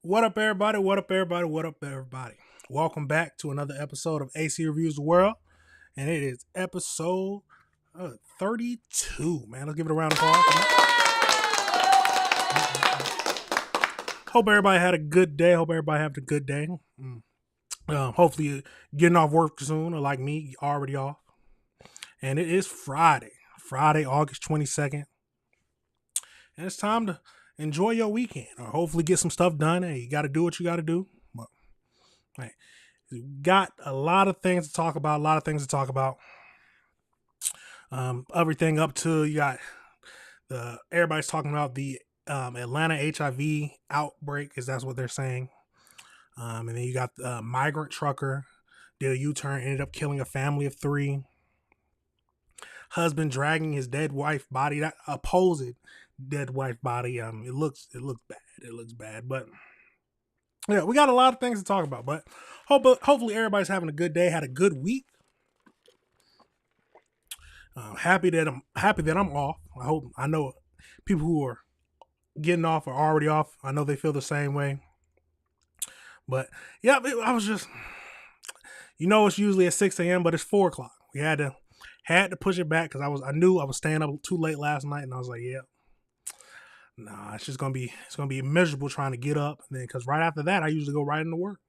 What up, everybody? What up, everybody? What up, everybody? Welcome back to another episode of AC Reviews the World, and it is episode 32. Man, let's give it a round of applause. Hope everybody had a good day. Hope everybody having a good day. Hopefully, you're getting off work soon, or like me, already off. And it is Friday, August 22nd, and it's time to enjoy your weekend, or hopefully get some stuff done. Hey, you got to do what you got to do. But, hey, got a lot of things to talk about. Everything up to you got everybody's talking about the Atlanta HIV outbreak, because that's what they're saying. And then you got the migrant trucker did a U-turn, ended up killing a family of 3. Husband dragging his dead wife body, that opposed dead wife body. It looks bad. It looks bad, but yeah, we got a lot of things to talk about. But hopefully everybody's having a good day, had a good week. Happy that I'm off. I know people who are getting off are already off. I know they feel the same way. But yeah, I was just, it's usually at 6 a.m., but it's 4 o'clock. We had to push it back because I knew I was staying up too late last night, and I was like, yeah, nah, it's gonna be miserable trying to get up. And then because right after that, I usually go right into work.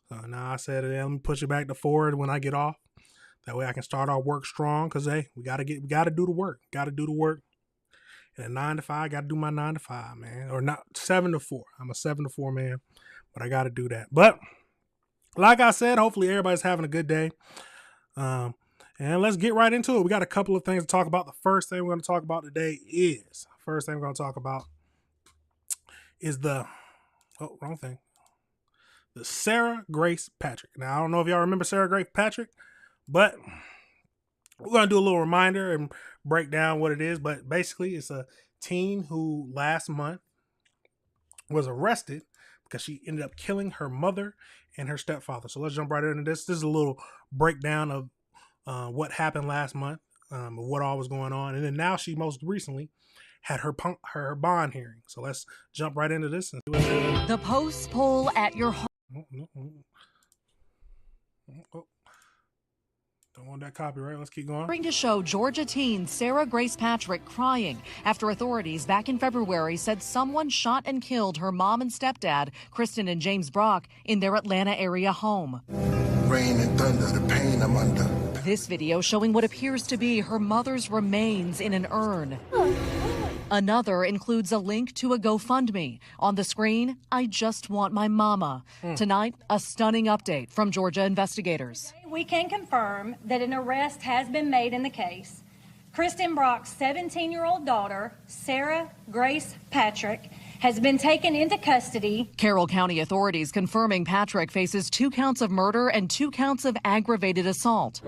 Now I said, let me push it back to 4 when I get off. That way I can start our work strong. Cause hey, we gotta do the work. And at 9 to 5, I gotta do my 9 to 5, man, or not 7 to 4. I'm a 7 to 4 man, but I gotta do that. But like I said, hopefully everybody's having a good day. And let's get right into it. We got a couple of things to talk about. The first thing we're going to talk about today is the Sarah Grace Patrick. Now, I don't know if y'all remember Sarah Grace Patrick, but we're going to do a little reminder and break down what it is. But basically, it's a teen who last month was arrested because she ended up killing her mother and her stepfather. So let's jump right into this. This is a little breakdown of what happened last month, what all was going on. And then now she most recently had her bond hearing. So let's jump right into this. The Post poll at your home. Don't want that copyright. Let's keep going. To show Georgia teen Sarah Grace Patrick crying after authorities back in February said someone shot and killed her mom and stepdad, Kristen and James Brock, in their Atlanta area home. Rain and thunder, the pain I'm under. This video showing what appears to be her mother's remains in an urn. Another includes a link to a GoFundMe. On the screen, I just want my mama. Tonight, a stunning update from Georgia investigators. We can confirm that an arrest has been made in the case. Kristen Brock's 17-year-old daughter, Sarah Grace Patrick, has been taken into custody. Carroll County authorities confirming Patrick faces 2 counts of murder and 2 counts of aggravated assault.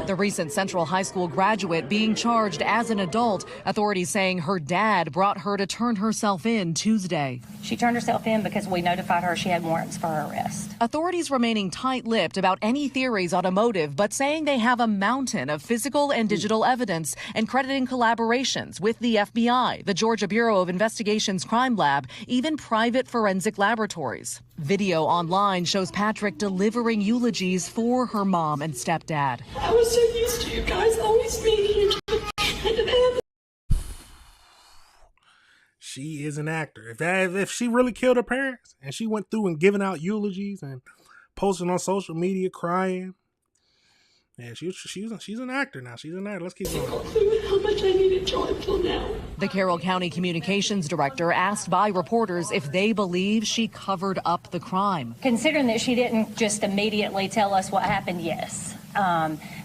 The recent Central High School graduate being charged as an adult, authorities saying her dad brought her to turn herself in Tuesday. She turned herself in because we notified her she had warrants for her arrest. Authorities remaining tight-lipped about any theories on a motive, but saying they have a mountain of physical and digital evidence and crediting collaborations with the FBI, the Georgia Bureau of Investigation's Crime Lab, even private forensic laboratories. Video online shows Patrick delivering eulogies for her mom and stepdad. I was so used to you guys always meeting and She is an actor. If she really killed her parents and she went through and giving out eulogies and posting on social media crying Yeah, she's an actor now. She's an actor. Let's keep going. How much I needed Joe until now. The Carroll County Communications Director asked by reporters if they believe she covered up the crime. Considering that she didn't just immediately tell us what happened, yes.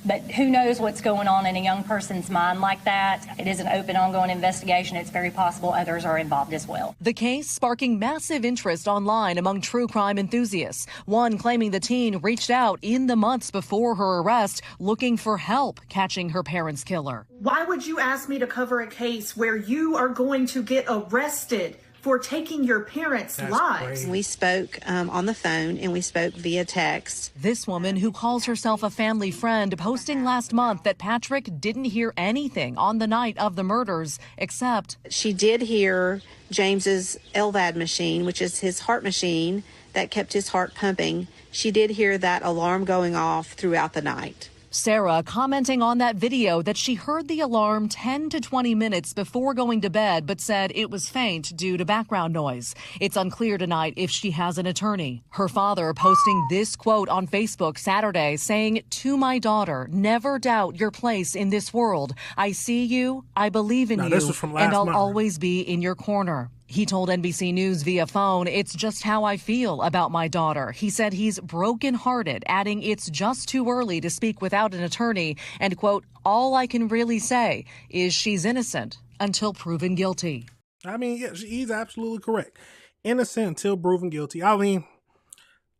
But who knows what's going on in a young person's mind like that. It is an open, ongoing investigation. It's very possible others are involved as well. The case sparking massive interest online among true crime enthusiasts. One claiming the teen reached out in the months before her arrest looking for help catching her parents' killer. Why would you ask me to cover a case where you are going to get arrested for taking your parents' lives? Crazy. We spoke on the phone and we spoke via text. This woman, who calls herself a family friend, posting last month that Patrick didn't hear anything on the night of the murders except She did hear James's LVAD machine, which is his heart machine that kept his heart pumping. She did hear that alarm going off throughout the night. Sarah commenting on that video that she heard the alarm 10 to 20 minutes before going to bed, but said it was faint due to background noise. It's unclear tonight if she has an attorney. Her father posting this quote on Facebook Saturday saying, "To my daughter, never doubt your place in this world. I see you, I believe in you, This was from last and I'll month. always be in your corner." He told NBC News via phone, "It's just how I feel about my daughter." He said he's brokenhearted, adding it's just too early to speak without an attorney. And, quote, "All I can really say is she's innocent until proven guilty." I mean, yeah, he's absolutely correct. Innocent until proven guilty. I mean,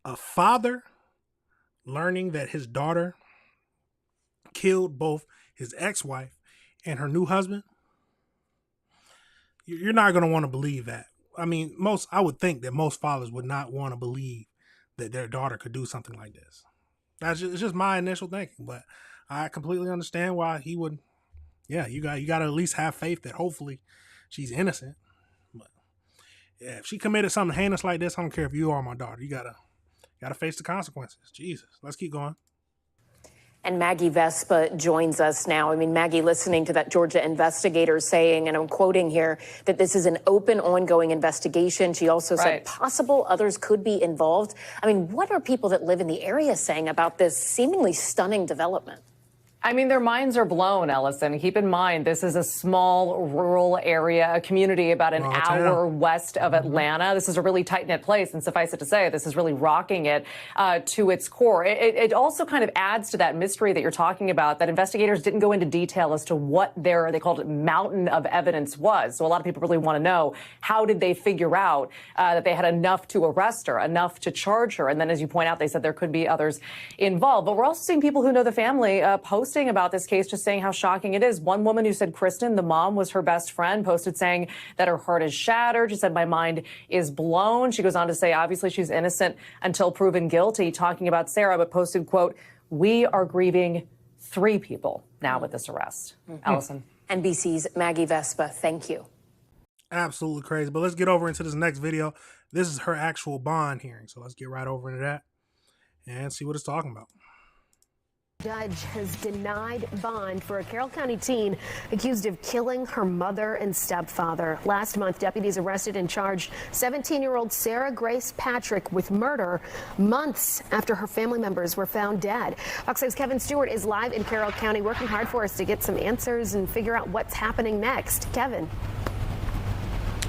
a father learning that his daughter killed both his ex-wife and her new husband, you're not going to want to believe that. I mean, I would think that most fathers would not want to believe that their daughter could do something like this. It's just my initial thinking, but I completely understand why he would. Yeah, you got to at least have faith that hopefully she's innocent. But yeah, if she committed something heinous like this, I don't care if you are my daughter. You gotta face the consequences. Jesus, let's keep going. And Maggie Vespa joins us now. I mean, Maggie, listening to that Georgia investigator saying, and I'm quoting here, that this is an open, ongoing investigation. She also said possible others could be involved. I mean, what are people that live in the area saying about this seemingly stunning development? I mean, their minds are blown, Ellison. Keep in mind, this is a small rural area, a community about an hour west of Atlanta. This is a really tight-knit place, and suffice it to say, this is really rocking it to its core. It also kind of adds to that mystery that you're talking about, that investigators didn't go into detail as to what they called it, mountain of evidence was. So a lot of people really want to know, how did they figure out that they had enough to arrest her, enough to charge her? And then, as you point out, they said there could be others involved. But we're also seeing people who know the family posting about this case, just saying how shocking it is. One woman who said Kristen, the mom, was her best friend, posted saying that her heart is shattered. She said, "My mind is blown." She goes on to say, obviously, she's innocent until proven guilty, talking about Sarah, but posted, quote, "We are grieving 3 people now with this arrest." Allison. NBC's Maggie Vespa, thank you. Absolutely crazy. But let's get over into this next video. This is her actual bond hearing. So let's get right over into that and see what it's talking about. Judge has denied bond for a Carroll County teen accused of killing her mother and stepfather. Last month, deputies arrested and charged 17-year-old Sarah Grace Patrick with murder months after her family members were found dead. Fox 6's Kevin Stewart is live in Carroll County, working hard for us to get some answers and figure out what's happening next. Kevin.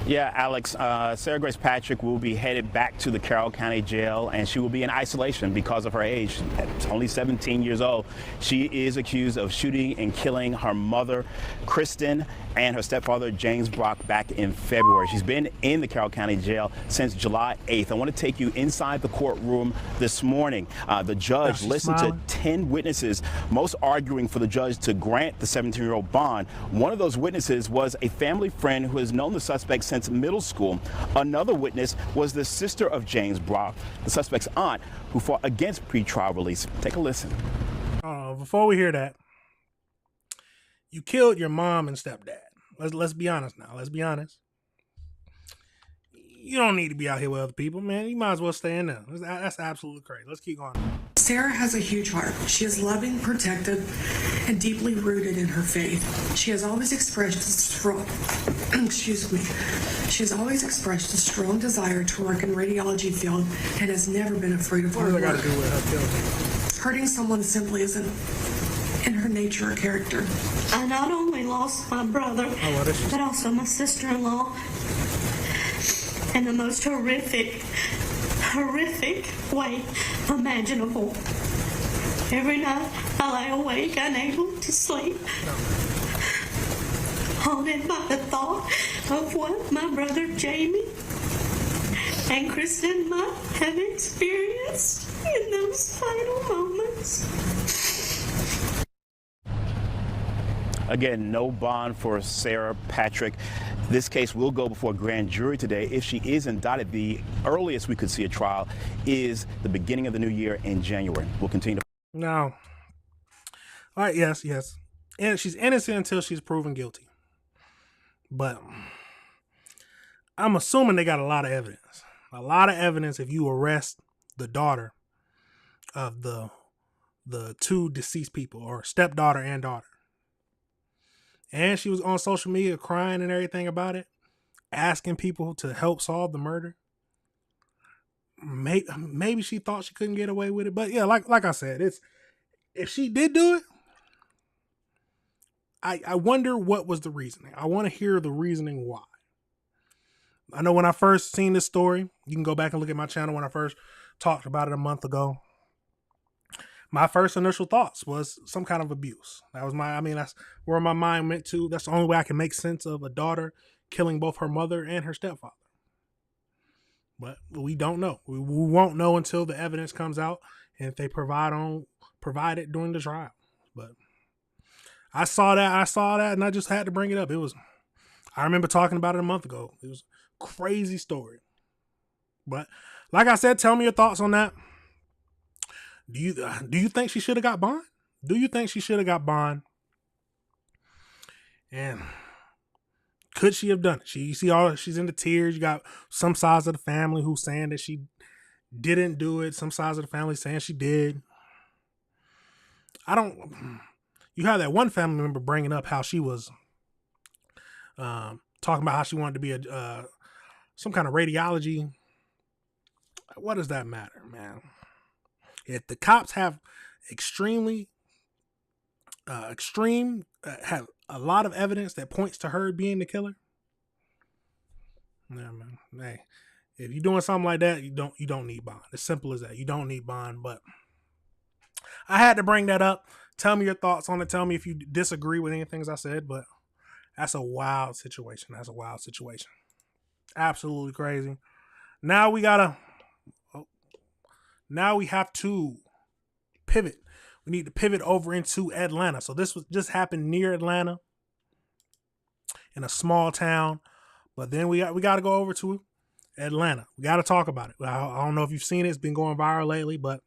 Yeah, Alex, Sarah Grace Patrick will be headed back to the Carroll County Jail, and she will be in isolation because of her age. At only 17 years old, she is accused of shooting and killing her mother, Kristen, and her stepfather, James Brock, back in February. She's been in the Carroll County Jail since July 8th. I want to take you inside the courtroom this morning. The judge listened to 10 witnesses, most arguing for the judge to grant the 17-year-old bond. One of those witnesses was a family friend who has known the suspect since middle school. Another witness was the sister of James Brock, the suspect's aunt, who fought against pretrial release. Take a listen. Before we hear that, you killed your mom and stepdad. Let's be honest now. Let's be honest. You don't need to be out here with other people, man. You might as well stay in there. That's absolutely crazy. Let's keep going. Sarah has a huge heart. She is loving, protective, and deeply rooted in her faith. She has always expressed a strong, She has always expressed a strong desire to work in the radiology field and has never been afraid of hard work. What does that got to do with her killing? Hurting someone simply isn't and her nature or character. I not only lost my brother, but also my sister-in-law in the most horrific way imaginable. Every night I lay awake, unable to sleep, haunted by the thought of what my brother Jamie and Kristen might have experienced in those final moments. Again, no bond for Sarah Patrick. This case will go before a grand jury today. If she is indicted, the earliest we could see a trial is the beginning of the new year in January. We'll continue to... No. All right, yes. And she's innocent until she's proven guilty. But I'm assuming they got a lot of evidence. A lot of evidence if you arrest the daughter of the two deceased people, or stepdaughter and daughter. And she was on social media crying and everything about it, asking people to help solve the murder. Maybe she thought she couldn't get away with it. But yeah, like I said, if she did do it, I wonder what was the reasoning. I want to hear the reasoning why. I know when I first seen this story, you can go back and look at my channel when I first talked about it a month ago. My first initial thoughts was some kind of abuse. That's where my mind went to. That's the only way I can make sense of a daughter killing both her mother and her stepfather. But we don't know. We won't know until the evidence comes out and if they provide it during the trial. But I saw that and I just had to bring it up. I remember talking about it a month ago. It was a crazy story. But like I said, tell me your thoughts on that. Do you think she should have got bond? Do you think she should have got bond? And could she have done it? You see she's in the tears. You got some sides of the family who's saying that she didn't do it. Some sides of the family saying she did. You have that one family member bringing up how she was talking about how she wanted to be some kind of radiology. What does that matter, man? If the cops have have a lot of evidence that points to her being the killer, yeah, man. Hey, if you're doing something like that, you don't need bond. As simple as that. You don't need bond. But I had to bring that up. Tell me your thoughts on it. Tell me if you disagree with anything I said. But that's a wild situation. Absolutely crazy. Now we have to pivot. We need to pivot over into Atlanta. So this just happened near Atlanta in a small town. But then we got to go over to Atlanta. We got to talk about it. I don't know if you've seen it. It's been going viral lately, but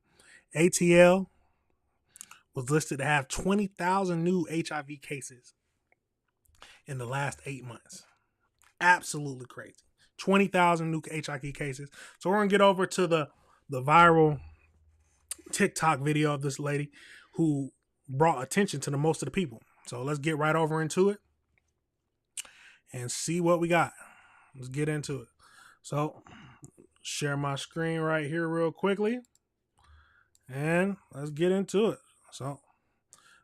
ATL was listed to have 20,000 new HIV cases in the last 8 months. Absolutely crazy. 20,000 new HIV cases. So we're going to get over to the viral TikTok video of this lady who brought attention to most of the people. So let's get right over into it and see what we got. Let's get into it. So share my screen right here real quickly and let's get into it. So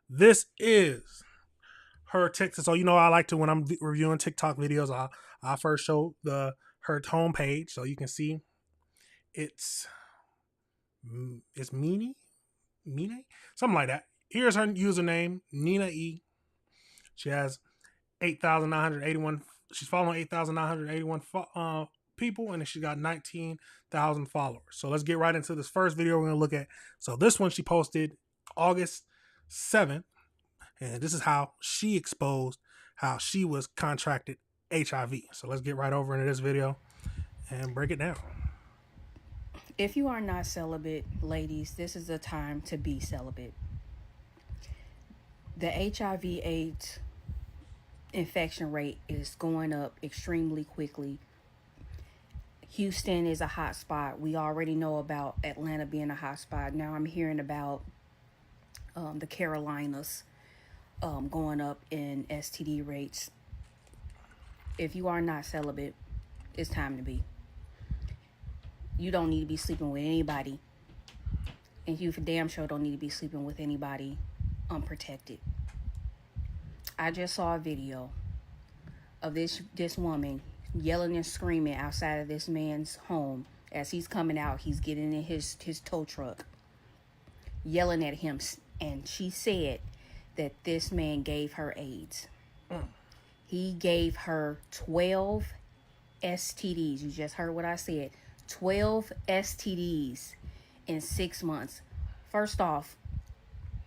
this is her TikTok. So I like to, when I'm reviewing TikTok videos, I first show her homepage so you can see it's Mine, something like that. Here's her username, Nina E. She has 8,981. She's following 8,981 people, and she got 19,000 followers. So let's get right into this first video we're gonna look at. So this one she posted August 7th, and this is how she exposed how she was contracted HIV. So let's get right over into this video and break it down. If you are not celibate, ladies, this is the time to be celibate. The HIV/AIDS infection rate is going up extremely quickly. Houston is a hot spot. We already know about Atlanta being a hot spot. Now I'm hearing about the Carolinas going up in STD rates. If you are not celibate, it's time to be. You don't need to be sleeping with anybody. And you for damn sure don't need to be sleeping with anybody unprotected. I just saw a video of this woman yelling and screaming outside of this man's home as he's coming out. He's getting in his tow truck, yelling at him, and she said that this man gave her AIDS. He gave her 12 STDs. You just heard what I said. 12 STDs in 6 months. First off,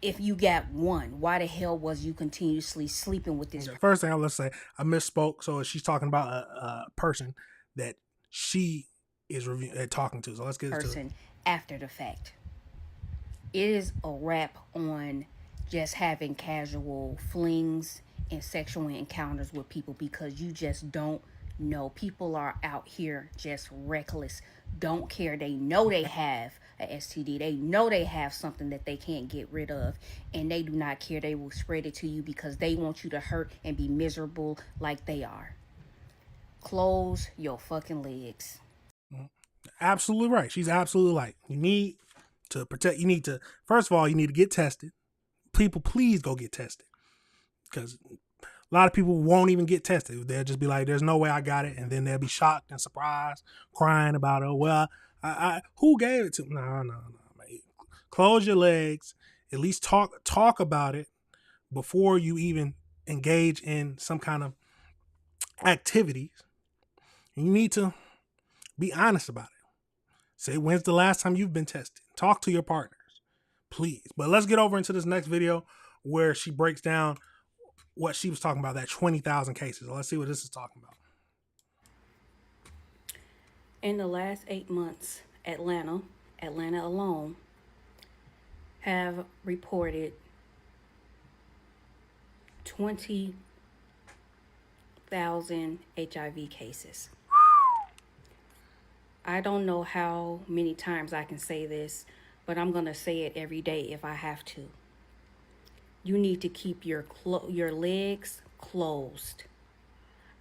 if you got one, why the hell was you continuously sleeping with this? First thing, let's say I misspoke. So she's talking about a person that she is talking to. So let's get into it. After the fact. It is a wrap on just having casual flings and sexual encounters with people, because you just don't know. People are out here just reckless, don't care. They know they have a STD. They know they have something that they can't get rid of, and they do not care. They will spread it to you because they want you to hurt and be miserable like they are. Close your fucking legs. Absolutely right. She's absolutely right. You need to protect. You need to, first of all, you need to get tested. People, please go get tested, because a lot of people won't even get tested. They'll just be like, there's no way I got it. And then they'll be shocked and surprised, crying about it. Well, I who gave it to me? No. Close your legs. At least talk about it before you even engage in some kind of activities. And you need to be honest about it. Say, when's the last time you've been tested? Talk to your partners, please. But let's get over into this next video where she breaks down what she was talking about, that 20,000 cases. Let's see what this is talking about. In the last 8 months, Atlanta alone, have reported 20,000 HIV cases. I don't know how many times I can say this, but I'm going to say it every day if I have to. You need to keep your legs closed.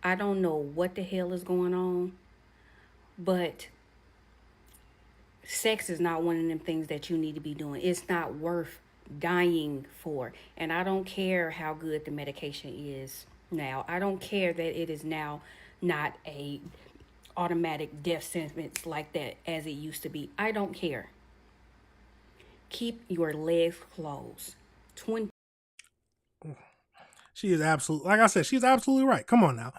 I don't know what the hell is going on, but sex is not one of them things that you need to be doing. It's not worth dying for. And I don't care how good the medication is now. I don't care that it is now not a automatic death sentence like that as it used to be. I don't care. Keep your legs closed. She is absolutely, like I said, she's absolutely right. Come on now.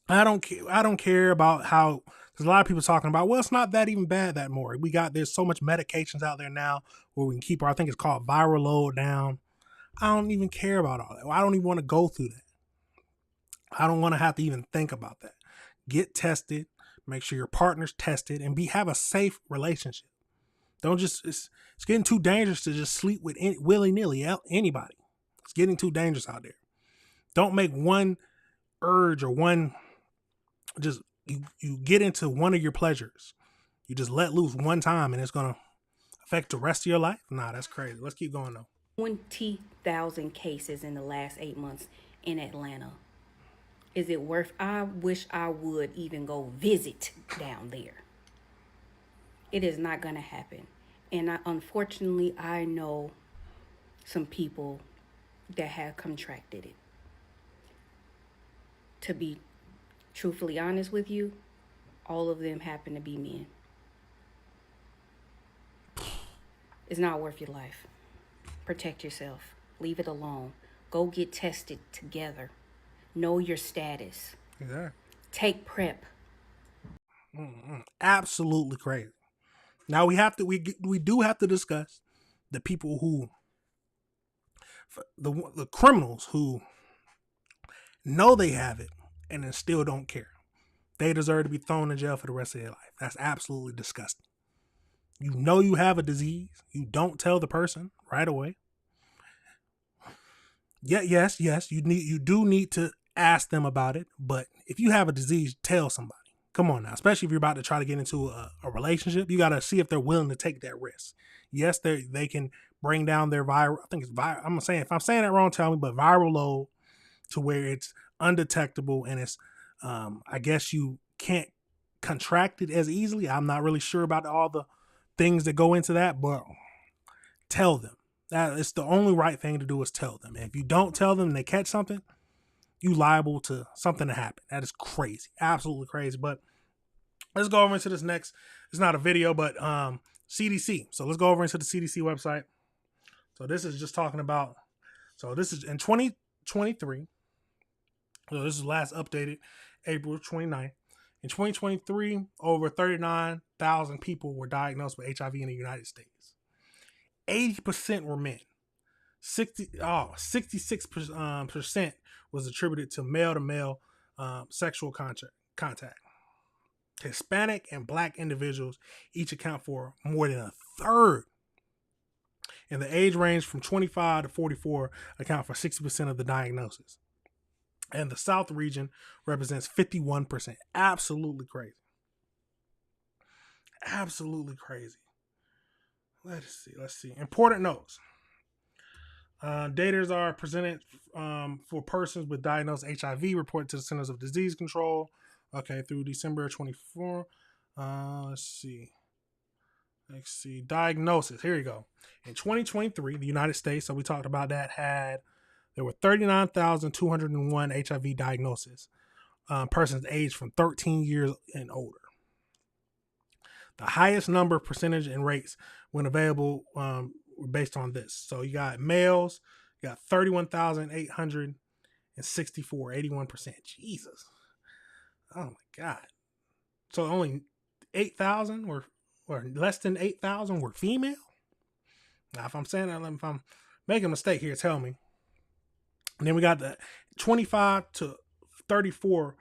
I don't care about how, there's a lot of people talking about, well, it's not that even bad that more. There's so much medications out there now where we can keep our, I think it's called viral load down. I don't even care about all that. I don't even want to go through that. I don't want to have to even think about that. Get tested, make sure your partner's tested, and have a safe relationship. Don't just, it's getting too dangerous to just sleep with willy-nilly anybody. It's getting too dangerous out there. Don't make one urge or one, just, you get into one of your pleasures. You just let loose one time and it's going to affect the rest of your life? Nah, that's crazy. Let's keep going though. 20,000 cases in the last 8 months in Atlanta. Is it worth? I wish I would even go visit down there. It is not going to happen. And unfortunately, I know some people that have contracted it. To be truthfully honest with you, all of them happen to be men. It's not worth your life. Protect yourself. Leave it alone. Go get tested together. Know your status. Exactly. Take PrEP. Absolutely crazy. Now we do have to discuss the people who, the criminals who know they have it and then still don't care. They deserve to be thrown in jail for the rest of their life. That's absolutely disgusting. You know you have a disease. You don't tell the person right away. Yeah, yes, you do need to ask them about it. But if you have a disease, tell somebody. Come on now, especially if you're about to try to get into a relationship, you got to see if they're willing to take that risk. Yes, they can bring down their viral, I think it's viral, if I'm saying that wrong, tell me, but viral load to where it's undetectable and it's, I guess you can't contract it as easily. I'm not really sure about all the things that go into that, but tell them. It's the only right thing to do is tell them. And if you don't tell them and they catch something, you liable to something to happen. That is crazy. Absolutely crazy. But let's go over into this next. It's not a video, but CDC. So let's go over into the CDC website. So this is just talking about, so this is in 2023. So this is last updated April 29th. In 2023, over 39,000 people were diagnosed with HIV in the United States. 80% were men. 66% was attributed to male-to-male sexual contact. Hispanic and Black individuals each account for more than a third. And the age range from 25 to 44 account for 60% of the diagnosis. And the South region represents 51%. Absolutely crazy. Absolutely crazy. Let's see. Important notes. Data are presented for persons with diagnosed HIV reported to the Centers of Disease Control. Okay, through December 24. Let's see. Diagnosis. Here you go. In 2023, the United States, so we talked about that, there were 39,201 HIV diagnoses. Persons aged from 13 years and older. The highest number, percentage, and rates when available were based on this. So you got males, you got 31,864, 81%. Jesus. Oh my God. So only 8,000 or less than 8,000 were female? Now, if I'm saying that, if I'm making a mistake here, tell me. And then we got the 25 to 34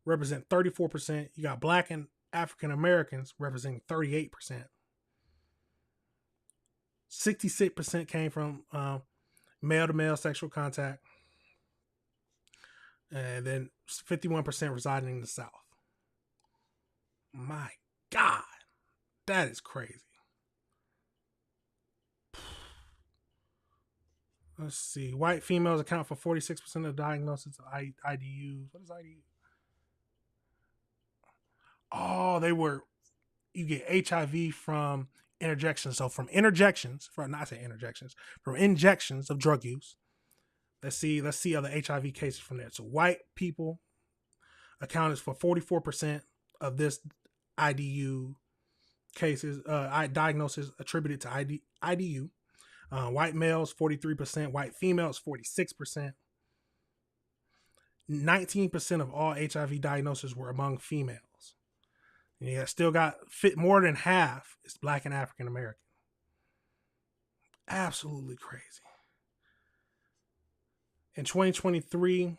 represent 34%. You got Black and African Americans representing 38%. 66% came from male-to-male sexual contact. And then 51% residing in the South. My God. That is crazy. Let's see. White females account for 46% of diagnoses of IDUs. What is IDU? Oh, you get HIV from interjections. So from injections of drug use. Let's see other HIV cases from there. So white people accounted for 44% of this IDU cases, diagnosis attributed to IDU. White males, 43%. White females, 46%. 19% of all HIV diagnoses were among females. And you still got more than half is Black and African American. Absolutely crazy. In 2023,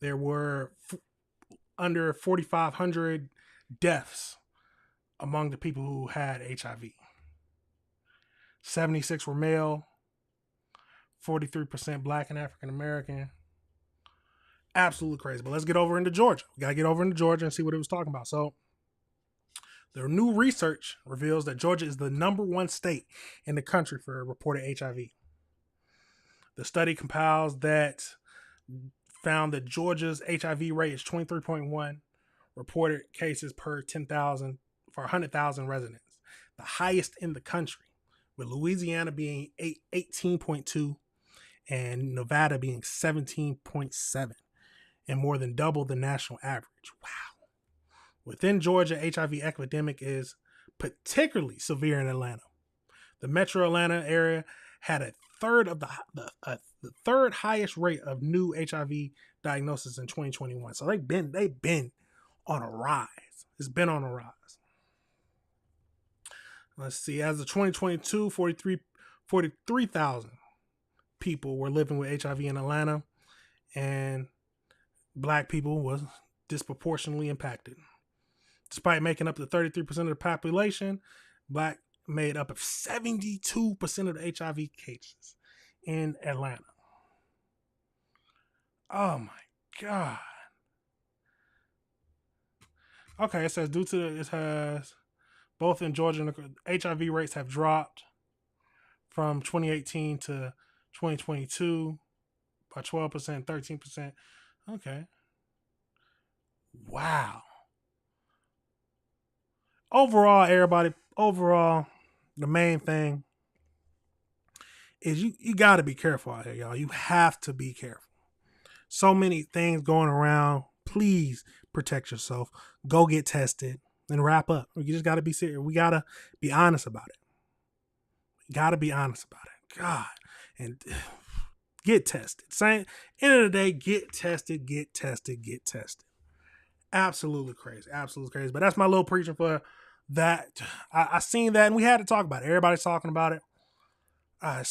there were under 4,500 deaths among the people who had HIV. 76 were male, 43% Black and African American. Absolutely crazy. But let's get over into Georgia. We got to get over into Georgia and see what it was talking about. So, the new research reveals that Georgia is the #1 state in the country for reported HIV. The study found that Georgia's HIV rate is 23.1 reported cases per 10,000 for 100,000 residents, the highest in the country, with Louisiana being 18.2 and Nevada being 17.7, and more than double the national average. Wow. Within Georgia, HIV epidemic is particularly severe in Atlanta. The metro Atlanta area had the third highest rate of new HIV diagnosis in 2021. So they've been on a rise. It's been on a rise. Let's see. As of 2022, 43,000 people were living with HIV in Atlanta, and Black people was disproportionately impacted. Despite making up to 33% of the population, Black made up of 72% of the HIV cases in Atlanta. Oh my God. Okay, it says it has both in Georgia and HIV rates have dropped from 2018 to 2022 by 12%, 13%. Okay. Wow. Overall, the main thing is you got to be careful out here, y'all. You have to be careful. So many things going around. Please protect yourself. Go get tested and wrap up. You just got to be serious. We got to be honest about it. Got to be honest about it. God. And get tested. End of the day, get tested, get tested, get tested. Absolutely crazy. Absolutely crazy. But that's my little preaching for that. I seen that and we had to talk about it. Everybody's talking about it. Oh my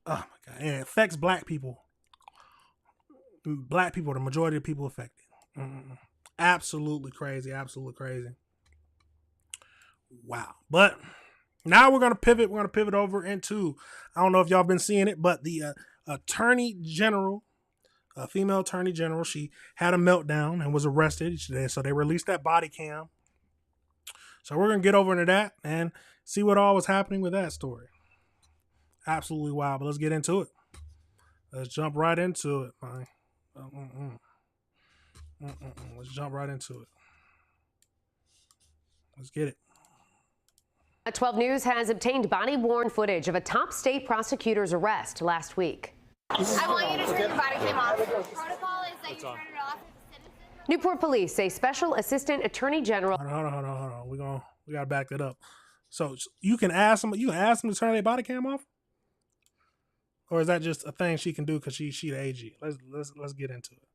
God. And it affects black people. Black people, the majority of people affected. Absolutely crazy. Absolutely crazy. Wow. But now we're going to pivot. We're going to pivot over into, I don't know if y'all been seeing it, but the Attorney General, a female Attorney General, she had a meltdown and was arrested. So they released that body cam. So we're going to get over into that and see what all was happening with that story. Absolutely wild, but let's get into it. Let's jump right into it, man. Let's jump right into it. Let's get it. 12 News has obtained body-worn footage of a top state prosecutor's arrest last week. I want you to turn your body cam off. Protocol is that you turn it off as a citizen. Newport Police say Special Assistant Attorney General. Hold on. We gotta back that up. So you can ask them to turn their body cam off, or is that just a thing she can do because she the AG? Let's get into it.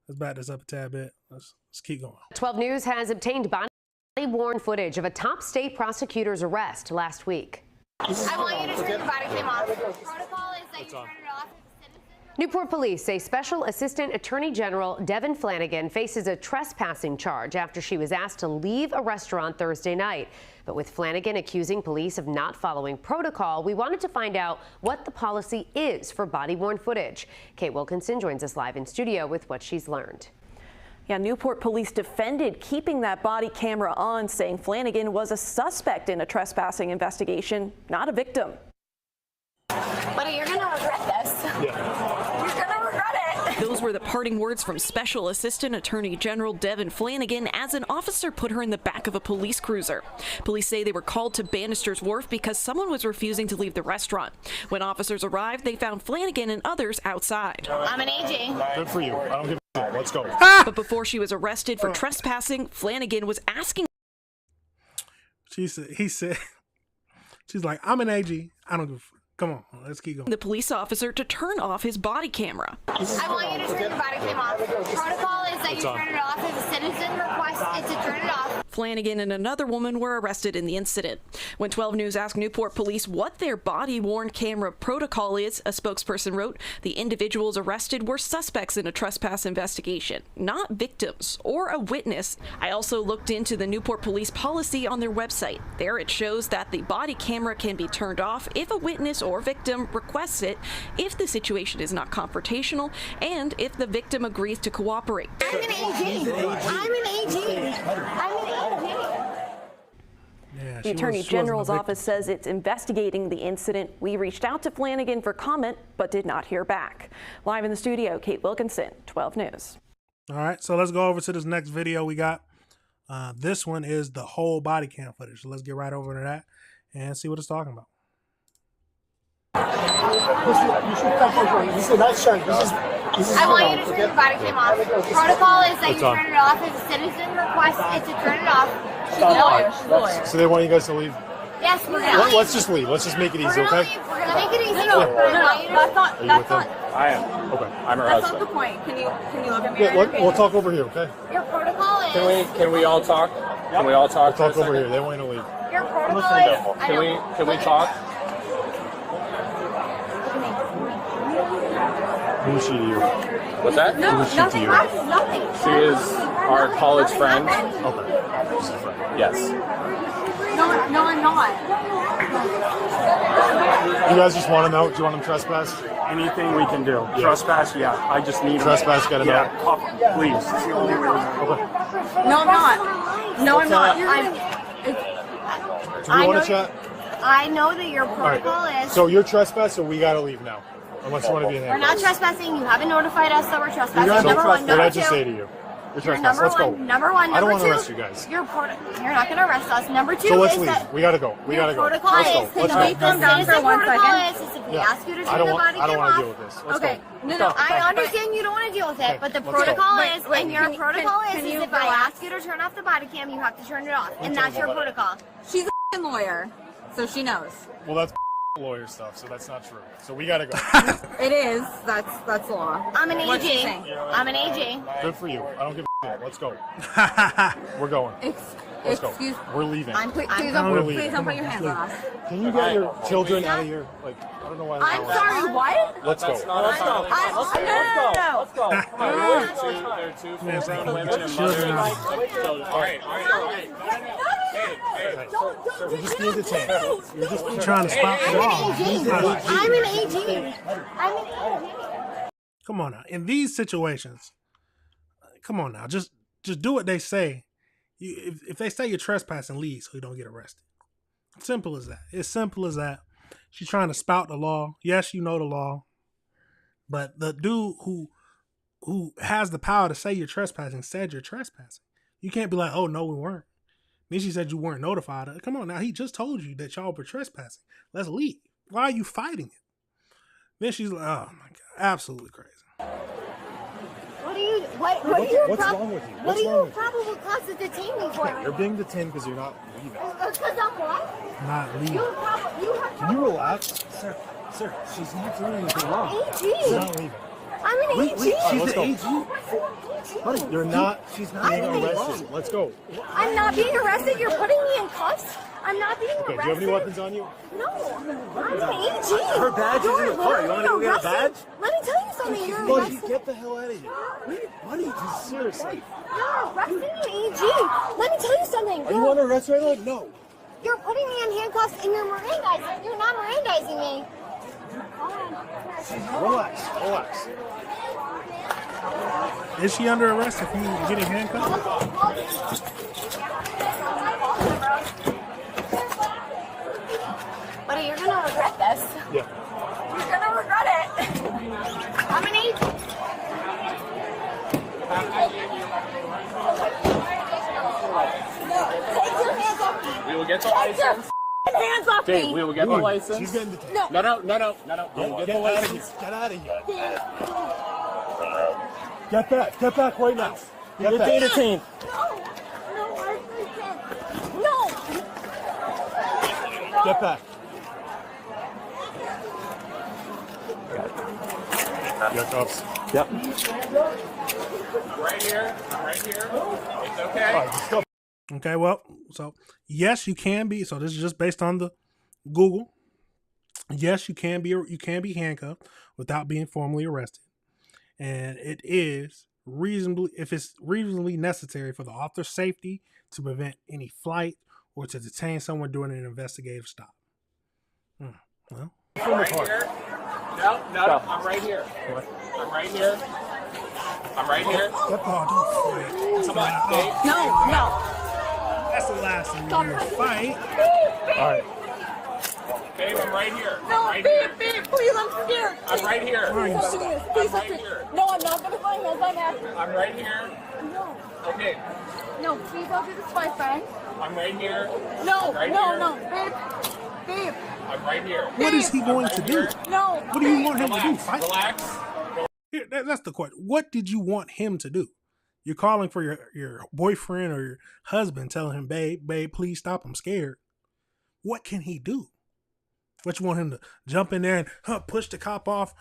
Let's back this up a tad bit. Let's keep going. 12 News has obtained body-worn footage of a top state prosecutor's arrest last week. I want you to turn your body cam off. Protocol is that you turn it off as a citizen. Newport Police say Special Assistant Attorney General Devin Flanagan faces a trespassing charge after she was asked to leave a restaurant Thursday night. But with Flanagan accusing police of not following protocol, we wanted to find out what the policy is for body-worn footage. Kate Wilkinson joins us live in studio with what she's learned. Yeah, Newport police defended keeping that body camera on, saying Flanagan was a suspect in a trespassing investigation, not a victim. Buddy, you're gonna regret this. Yeah. You're gonna regret it. Those were the parting words from Special Assistant Attorney General Devin Flanagan as an officer put her in the back of a police cruiser. Police say they were called to Bannister's Wharf because someone was refusing to leave the restaurant. When officers arrived, they found Flanagan and others outside. I'm an AG. Good for you. I don't give a shit. Let's go. But before she was arrested for trespassing, Flanagan was asking. She's like, I'm an AG. I don't give a fuck. Come on, let's keep going. The police officer to turn off his body camera. I want you to turn your body cam off. Protocol is that you turn it off as a citizen request it to turn it off. Flanagan and another woman were arrested in the incident. When 12 News asked Newport police what their body-worn camera protocol is, a spokesperson wrote, the individuals arrested were suspects in a trespass investigation, not victims or a witness. I also looked into the Newport police policy on their website. There it shows that the body camera can be turned off if a witness or victim requests it, if the situation is not confrontational, and if the victim agrees to cooperate. I'm an AG. I'm an AG. Yeah, the Attorney General's office says it's investigating the incident. We reached out to Flanagan for comment, but did not hear back. Live in the studio, Kate Wilkinson, 12 News. All right, so let's go over to this next video we got. This one is the whole body cam footage. So let's get right over to that and see what it's talking about. I want you to turn your body cam off. Protocol is that you turn it off as a citizen request it to turn it off. She's a lawyer. So they want you guys to leave? Yes, we're gonna Let's just leave. Let's just make it easy, okay? We're gonna make it easy. No, that's not. I am. Okay, I'm her husband. That's not the point. Can you look at me? Yeah, we'll talk over here, okay? Your protocol is. Can we all talk? Can we all talk? We'll talk over here. They want you to leave. Your protocol is. Can we talk? Who is she to you? What's that? No, nothing. Nothing. She is our college friend. Okay. She's a friend. Yes. No, I'm not. You guys just want him out? Do you want him trespass? Anything we can do. Yeah. Trespass, yeah. I just need trespass. Get him out. Please. It's the only way. Okay. No, I'm not. No, I'm not. Do we want to chat? I know that your protocol is. So you're trespassing, so we got to leave now. Unless you want to be in there. We're not trespassing. You haven't notified us that we're trespassing. Number one. Number What did I just two. say to you? You're You're trespassing. Let's go. Number one. I don't Number want to two, arrest you guys. You're not going to arrest us. Number two So let's is leave. that We gotta go. We gotta go. protocol Let's go. is Let's the go. citizen protocol is if we Yeah. ask you to I turn don't the want. body I don't cam want to off. deal with this. Let's Okay. go. No, I understand you don't want to deal with it, but the let's go. protocol Wait, is, wait, and your can you- protocol can is you if I relax? ask you to turn off the body cam, you have to turn it off, and tell that's me your about it. protocol. She's a lawyer, so she knows. Well, that's lawyer stuff, so that's not true. So we gotta go. It is. That's law. I'm an What's she AG. saying? I'm an AG. Good for you. I don't give a shit. Let's go. We're going. Let's go. Excuse. We're leaving. Please We're don't leaving. put your hands on us. Can you get your children out of here? Like, I don't know why. I'm sorry. What? Let's go. Let's go. Let's go. Let's go. There are two full-grown women and mothers. So, all right. Hey. You're just being detained. You're just trying to spot the law. I'm an AG. I'm an AG. Come on now. In these situations, come on now. Just do what they say. If they say you're trespassing, leave so you don't get arrested. Simple as that. It's simple as that. She's trying to spout the law. Yes, you know the law. But the dude who has the power to say you're trespassing said you're trespassing. You can't be like, oh, no, we weren't. Then she said you weren't notified. Come on now. He just told you that y'all were trespassing. Let's leave. Why are you fighting it? Then she's like, oh, my God. Absolutely crazy. What's wrong with you? What What's are wrong you with you? probable cause to detain me for? You're being detained because you're not leaving. Because I'm what? Not leaving. You have Can you relax? Sir, she's not doing anything wrong. She's not leaving. I'm an AG. She's the AG. Buddy, you're not. She's not being arrested. Let's go. I'm not being arrested. You're putting me in cuffs. I'm not being Okay, arrested. do you have any weapons on you? No. I'm an AG. Her badge is in the car. You want me to go get a badge? Let me tell you something. You're Buddy, arrested. get the hell out of here. Buddy, just seriously. You're arresting an AG. Let me tell you something. Are you under arrest right now? No. You're putting me in handcuffs and you're Mirandizing. You're not Mirandizing me. Relax. Is she under arrest if you getting handcuffed? Buddy, you're gonna regret this. Yeah. You're gonna regret it. I'm an AG. Take your hands off me. We will get the Take your license. hands off Dave, me. we will get the license. She's getting detained. No. No. Get Get the out of here. license. Get out of here. Get back. Get back right now. Get You're back. detained. No. Get back. You got cuffs? Yep. I'm right here. It's okay. All right, just go. Okay, well, so yes, you can be. So this is just based on the Google. Yes, you can be handcuffed without being formally arrested, and it is if it's reasonably necessary for the officer's safety to prevent any flight or to detain someone during an investigative stop. Well, I'm right here. No. I'm right here. I'm right here. Come on, Dave. No. That's the last thing you're gonna fight. All right. Dave, I'm right here. No, babe, please, I'm scared. I'm right here. Please don't do this. Please don't do this. No, I'm not gonna find those. I'm after. I'm right here. No. Okay. No, please don't do this to my friend. I'm right here. No, Right no, here. no. Babe. I'm right here. What is he going to do? No. What do you want him to do? Fight? Relax. Here, that's the question. What did you want him to do? You're calling for your boyfriend or your husband, telling him, babe, please stop. I'm scared. What can he do? What, you want him to jump in there and push the cop off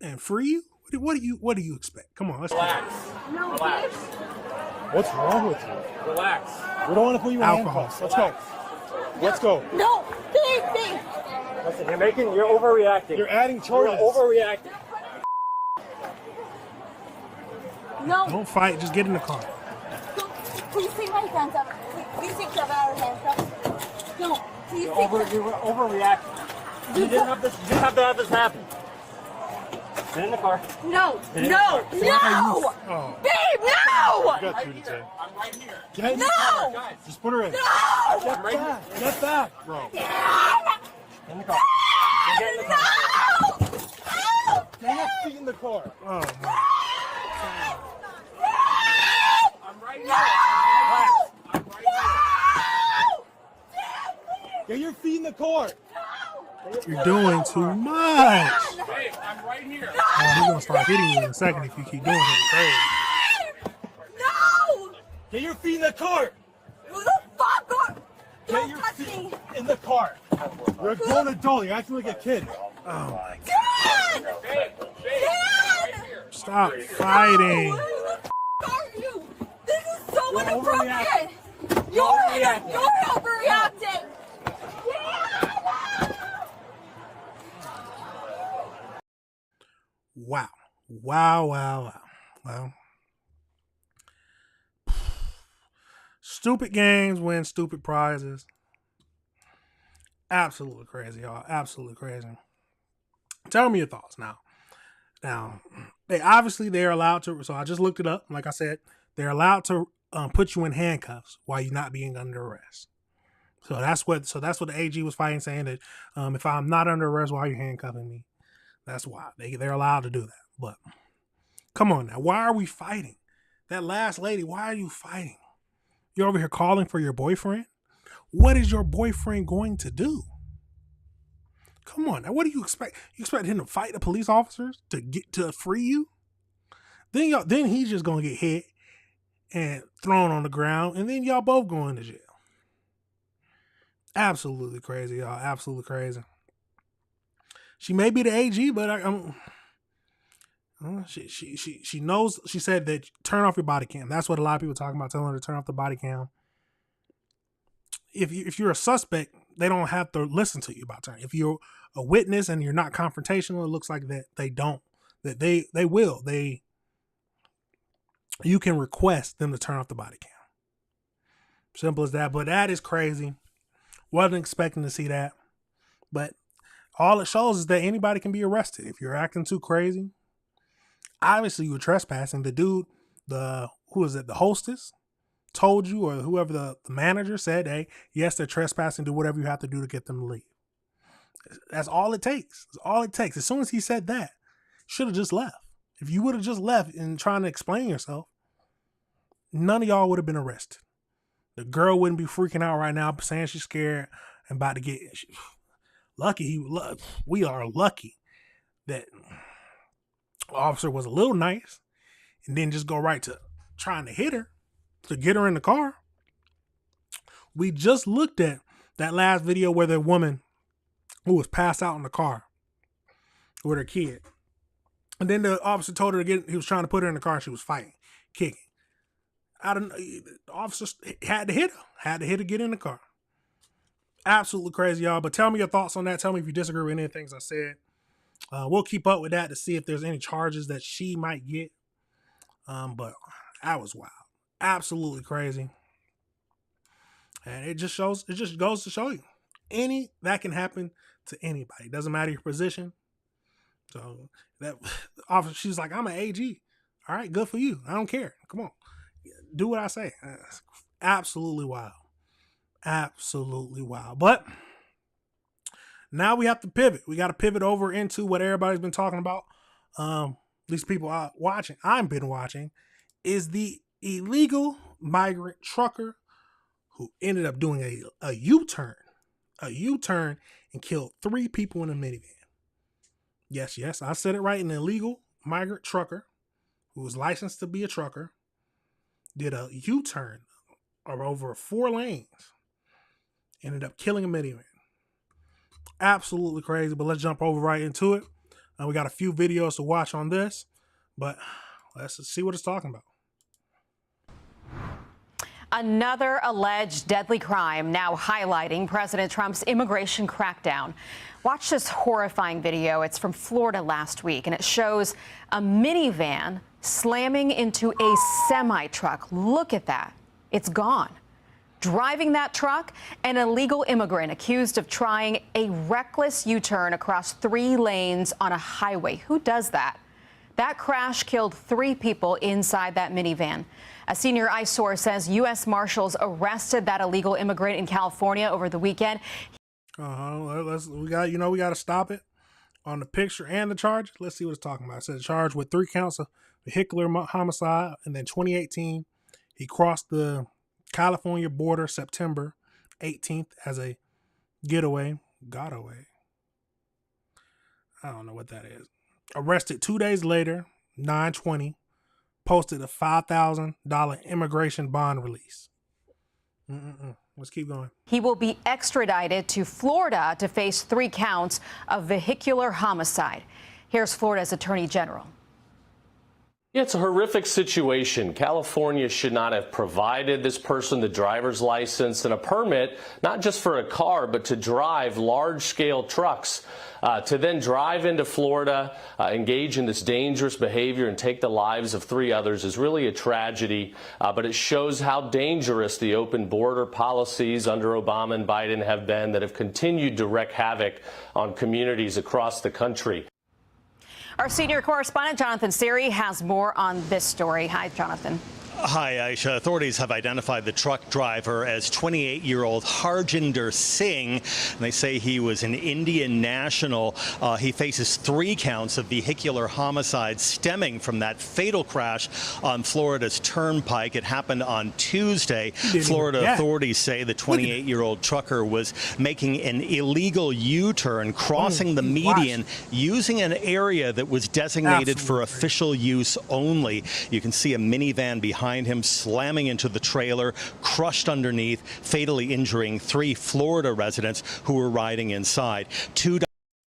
and free you? What do you expect? Come on, let's Relax. No, Relax. What's wrong with you? Relax. We don't want to put you in Alcohol. handcuffs. Let's go. Let's go. No, babe. Listen, you're overreacting. You're adding charges. You're overreacting. No. Don't fight. Just get in the car. Please take my hands up. Please take your hands up. No. Please You're take overreacting. You didn't have to have this happen. Get in the car. No. Oh. Babe, no. You got two detained. I'm right here. Get in the No. car. Guys, Just put her in. No. Get back. Get back, bro. get in the car. Get in the car. No. Get your feet in the car. Oh, my. the car. You're doing too much. Hey, I'm right here. Oh, he's gonna start hitting you in a second if you keep doing it. Crazy. No! Get your feet in the car. Who the fuck are... Get your feet in the car. You're a grown adult. You're acting like a kid. Oh my God! Dad! Stop fighting. Who the fuck are you? This is so inappropriate. You're overreacting. Wow. Well, stupid games win stupid prizes. Absolutely crazy, y'all. Absolutely crazy. Tell me your thoughts now. Now, they're allowed to. So I just looked it up. Like I said, they're allowed to put you in handcuffs while you're not being under arrest. So that's what the AG was fighting, saying that if I'm not under arrest, why are you handcuffing me? That's why they're allowed to do that. But come on now, why are we fighting? That last lady, why are you fighting? You're over here calling for your boyfriend? What is your boyfriend going to do? Come on now, what do you expect? You expect him to fight the police officers to free you? Then he's just gonna get hit and thrown on the ground, and then y'all both going to jail. Absolutely crazy, y'all. Absolutely crazy. She may be the AG, but she knows. She said that turn off your body cam. That's what a lot of people are talking about, telling her to turn off the body cam. If you're a suspect, they don't have to listen to you about turning. If you're a witness and you're not confrontational, it looks like that they don't. That they will. You can request them to turn off the body cam. Simple as that. But that is crazy. Wasn't expecting to see that. But all it shows is that anybody can be arrested if you're acting too crazy. Obviously, you were trespassing. The dude, the hostess, told you, or whoever the manager said, hey, yes, they're trespassing. Do whatever you have to do to get them to leave. That's all it takes. That's all it takes. As soon as he said that, should have just left. If you would have just left and trying to explain yourself, none of y'all would have been arrested. The girl wouldn't be freaking out right now, saying she's scared and about to get... We are lucky that the officer was a little nice and didn't just go right to trying to hit her to get her in the car. We just looked at that last video where the woman who was passed out in the car with her kid. And then the officer told her he was trying to put her in the car. She was fighting, kicking. The officer had to hit her to get in the car. Absolutely crazy, y'all. But tell me your thoughts on that. Tell me if you disagree with any of the things I said. We'll keep up with that to see if there's any charges that she might get. But that was wild. Absolutely crazy. And it just goes to show you. That can happen to anybody. It doesn't matter your position. So that officer, she's like, I'm an AG. All right, good for you. I don't care. Come on. Do what I say. Absolutely wild. Absolutely wild. But now we have to pivot. We got to pivot over into what everybody's been talking about. These people are watching. I've been watching. Is the illegal migrant trucker who ended up doing a U-turn. A U-turn and killed 3 people in a minivan. Yes, I said it right. An illegal migrant trucker who was licensed to be a trucker did a U-turn of over 4 lanes. Ended up killing a minivan. Absolutely crazy, but let's jump over right into it. We got a few videos to watch on this, but let's see what it's talking about. Another alleged deadly crime now highlighting President Trump's immigration crackdown. Watch this horrifying video. It's from Florida last week, and it shows a minivan slamming into a semi-truck. Look at that. It's gone. Driving that truck, an illegal immigrant accused of trying a reckless U-turn across 3 lanes on a highway. Who does that? That crash killed 3 people inside that minivan. A senior ICE source says U.S. Marshals arrested that illegal immigrant in California over the weekend. We got to stop it on the picture and the charge. Let's see what it's talking about. It says charged with 3 counts of vehicular homicide, and then 2018 he crossed the California border September 18th as a got away. I don't know what that is. Arrested 2 days later, 9/20, posted a $5,000 immigration bond release. Let's keep going. He will be extradited to Florida to face 3 counts of vehicular homicide. Here's Florida's Attorney General. It's a horrific situation. California should not have provided this person the driver's license and a permit, not just for a car, but to drive large-scale trucks. To then drive into Florida, engage in this dangerous behavior and take the lives of 3 others is really a tragedy, but it shows how dangerous the open border policies under Obama and Biden have been that have continued to wreak havoc on communities across the country. Our senior correspondent, Jonathan Siri, has more on this story. Hi, Jonathan. Hi, Aisha. Authorities have identified the truck driver as 28-year-old Harjinder Singh. And they say he was an Indian national. He faces 3 counts of vehicular homicide stemming from that fatal crash on Florida's Turnpike. It happened on Tuesday. Florida authorities say the 28-year-old trucker was making an illegal U-turn, crossing the median, using an area that was designated for official use only. You can see a minivan behind him slamming into the trailer, crushed underneath, fatally injuring 3 Florida residents who were riding inside. 2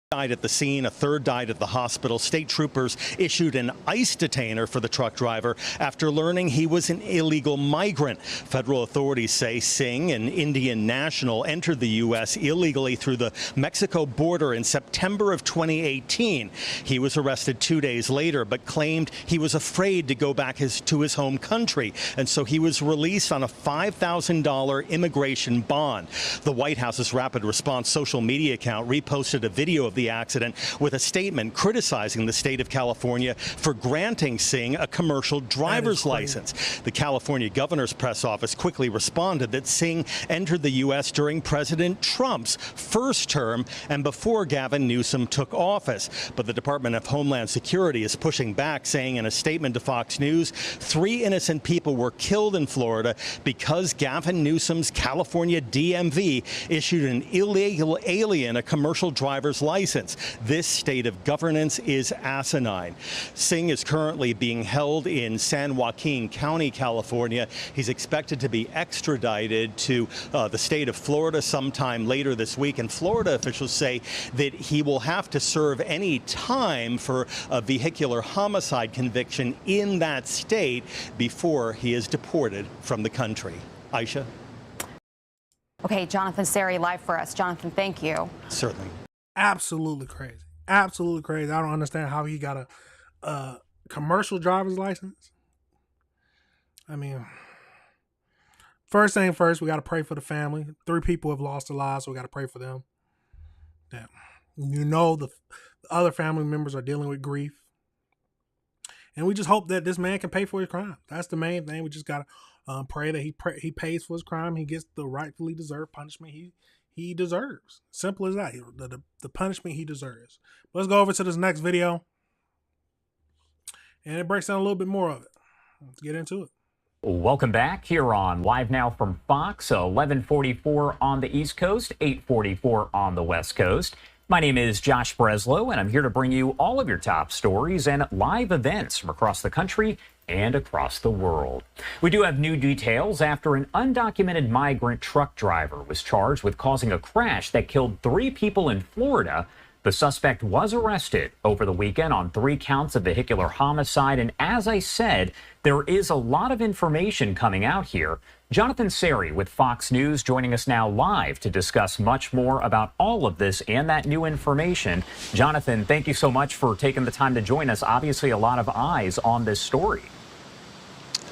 died at the scene, a 3rd died at the hospital. State troopers issued an ICE detainer for the truck driver after learning he was an illegal migrant. Federal authorities say Singh, an Indian national, entered the U.S. illegally through the Mexico border in September of 2018. He was arrested 2 days later, but claimed he was afraid to go back to his home country, and so he was released on a $5,000 immigration bond. The White House's Rapid Response social media account reposted a video of the accident with a statement criticizing the state of California for granting Singh a commercial driver's license. The California governor's press office quickly responded that Singh entered the U.S. during President Trump's first term and before Gavin Newsom took office. But the Department of Homeland Security is pushing back, saying in a statement to Fox News, 3 innocent people were killed in Florida because Gavin Newsom's California DMV issued an illegal alien a commercial driver's license. This state of governance is asinine. Singh is currently being held in San Joaquin County, California. He's expected to be extradited to the state of Florida sometime later this week. And Florida officials say that he will have to serve any time for a vehicular homicide conviction in that state before he is deported from the country. Aisha? Okay, Jonathan Siri, live for us. Jonathan, thank you. Certainly. Absolutely crazy. Absolutely crazy. I don't understand how he got a commercial driver's license. I mean, first thing first, we got to pray for the family. 3 people have lost their lives, so we got to pray for them. Yeah. You know, the other family members are dealing with grief. And we just hope that this man can pay for his crime. That's the main thing. We just got to pray that he pays for his crime. He gets the rightfully deserved punishment he deserves. Simple as that. The punishment he deserves. Let's go over to this next video. And it breaks down a little bit more of it. Let's get into it. Welcome back here on Live Now from Fox, 11:44 on the East Coast, 8:44 on the West Coast. My name is Josh Breslow, and I'm here to bring you all of your top stories and live events from across the country and across the world. We do have new details after an undocumented migrant truck driver was charged with causing a crash that killed 3 people in Florida. The suspect was arrested over the weekend on 3 counts of vehicular homicide. And as I said, there is a lot of information coming out here. Jonathan Siri with Fox News joining us now live to discuss much more about all of this and that new information. Jonathan, thank you so much for taking the time to join us. Obviously, a lot of eyes on this story.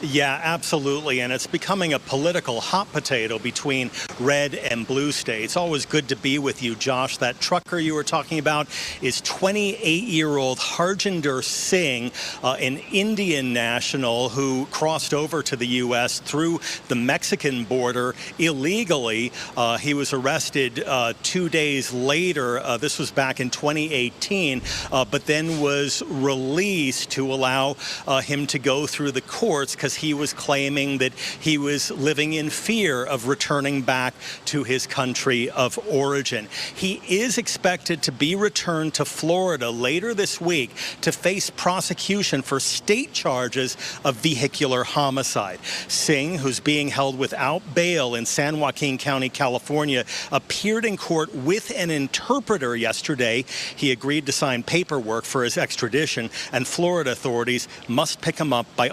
Yeah, absolutely. And it's becoming a political hot potato between red and blue states. Always good to be with you, Josh. That trucker you were talking about is 28-year-old Harjinder Singh, an Indian national who crossed over to the U.S. through the Mexican border illegally. He was arrested 2 days later. This was back in 2018, but then was released to allow him to go through the courts because because he was claiming that he was living in fear of returning back to his country of origin. He is expected to be returned to Florida later this week to face prosecution for state charges of vehicular homicide. Singh, who's being held without bail in San Joaquin County, California, appeared in court with an interpreter yesterday. He agreed to sign paperwork for his extradition, and Florida authorities must pick him up by.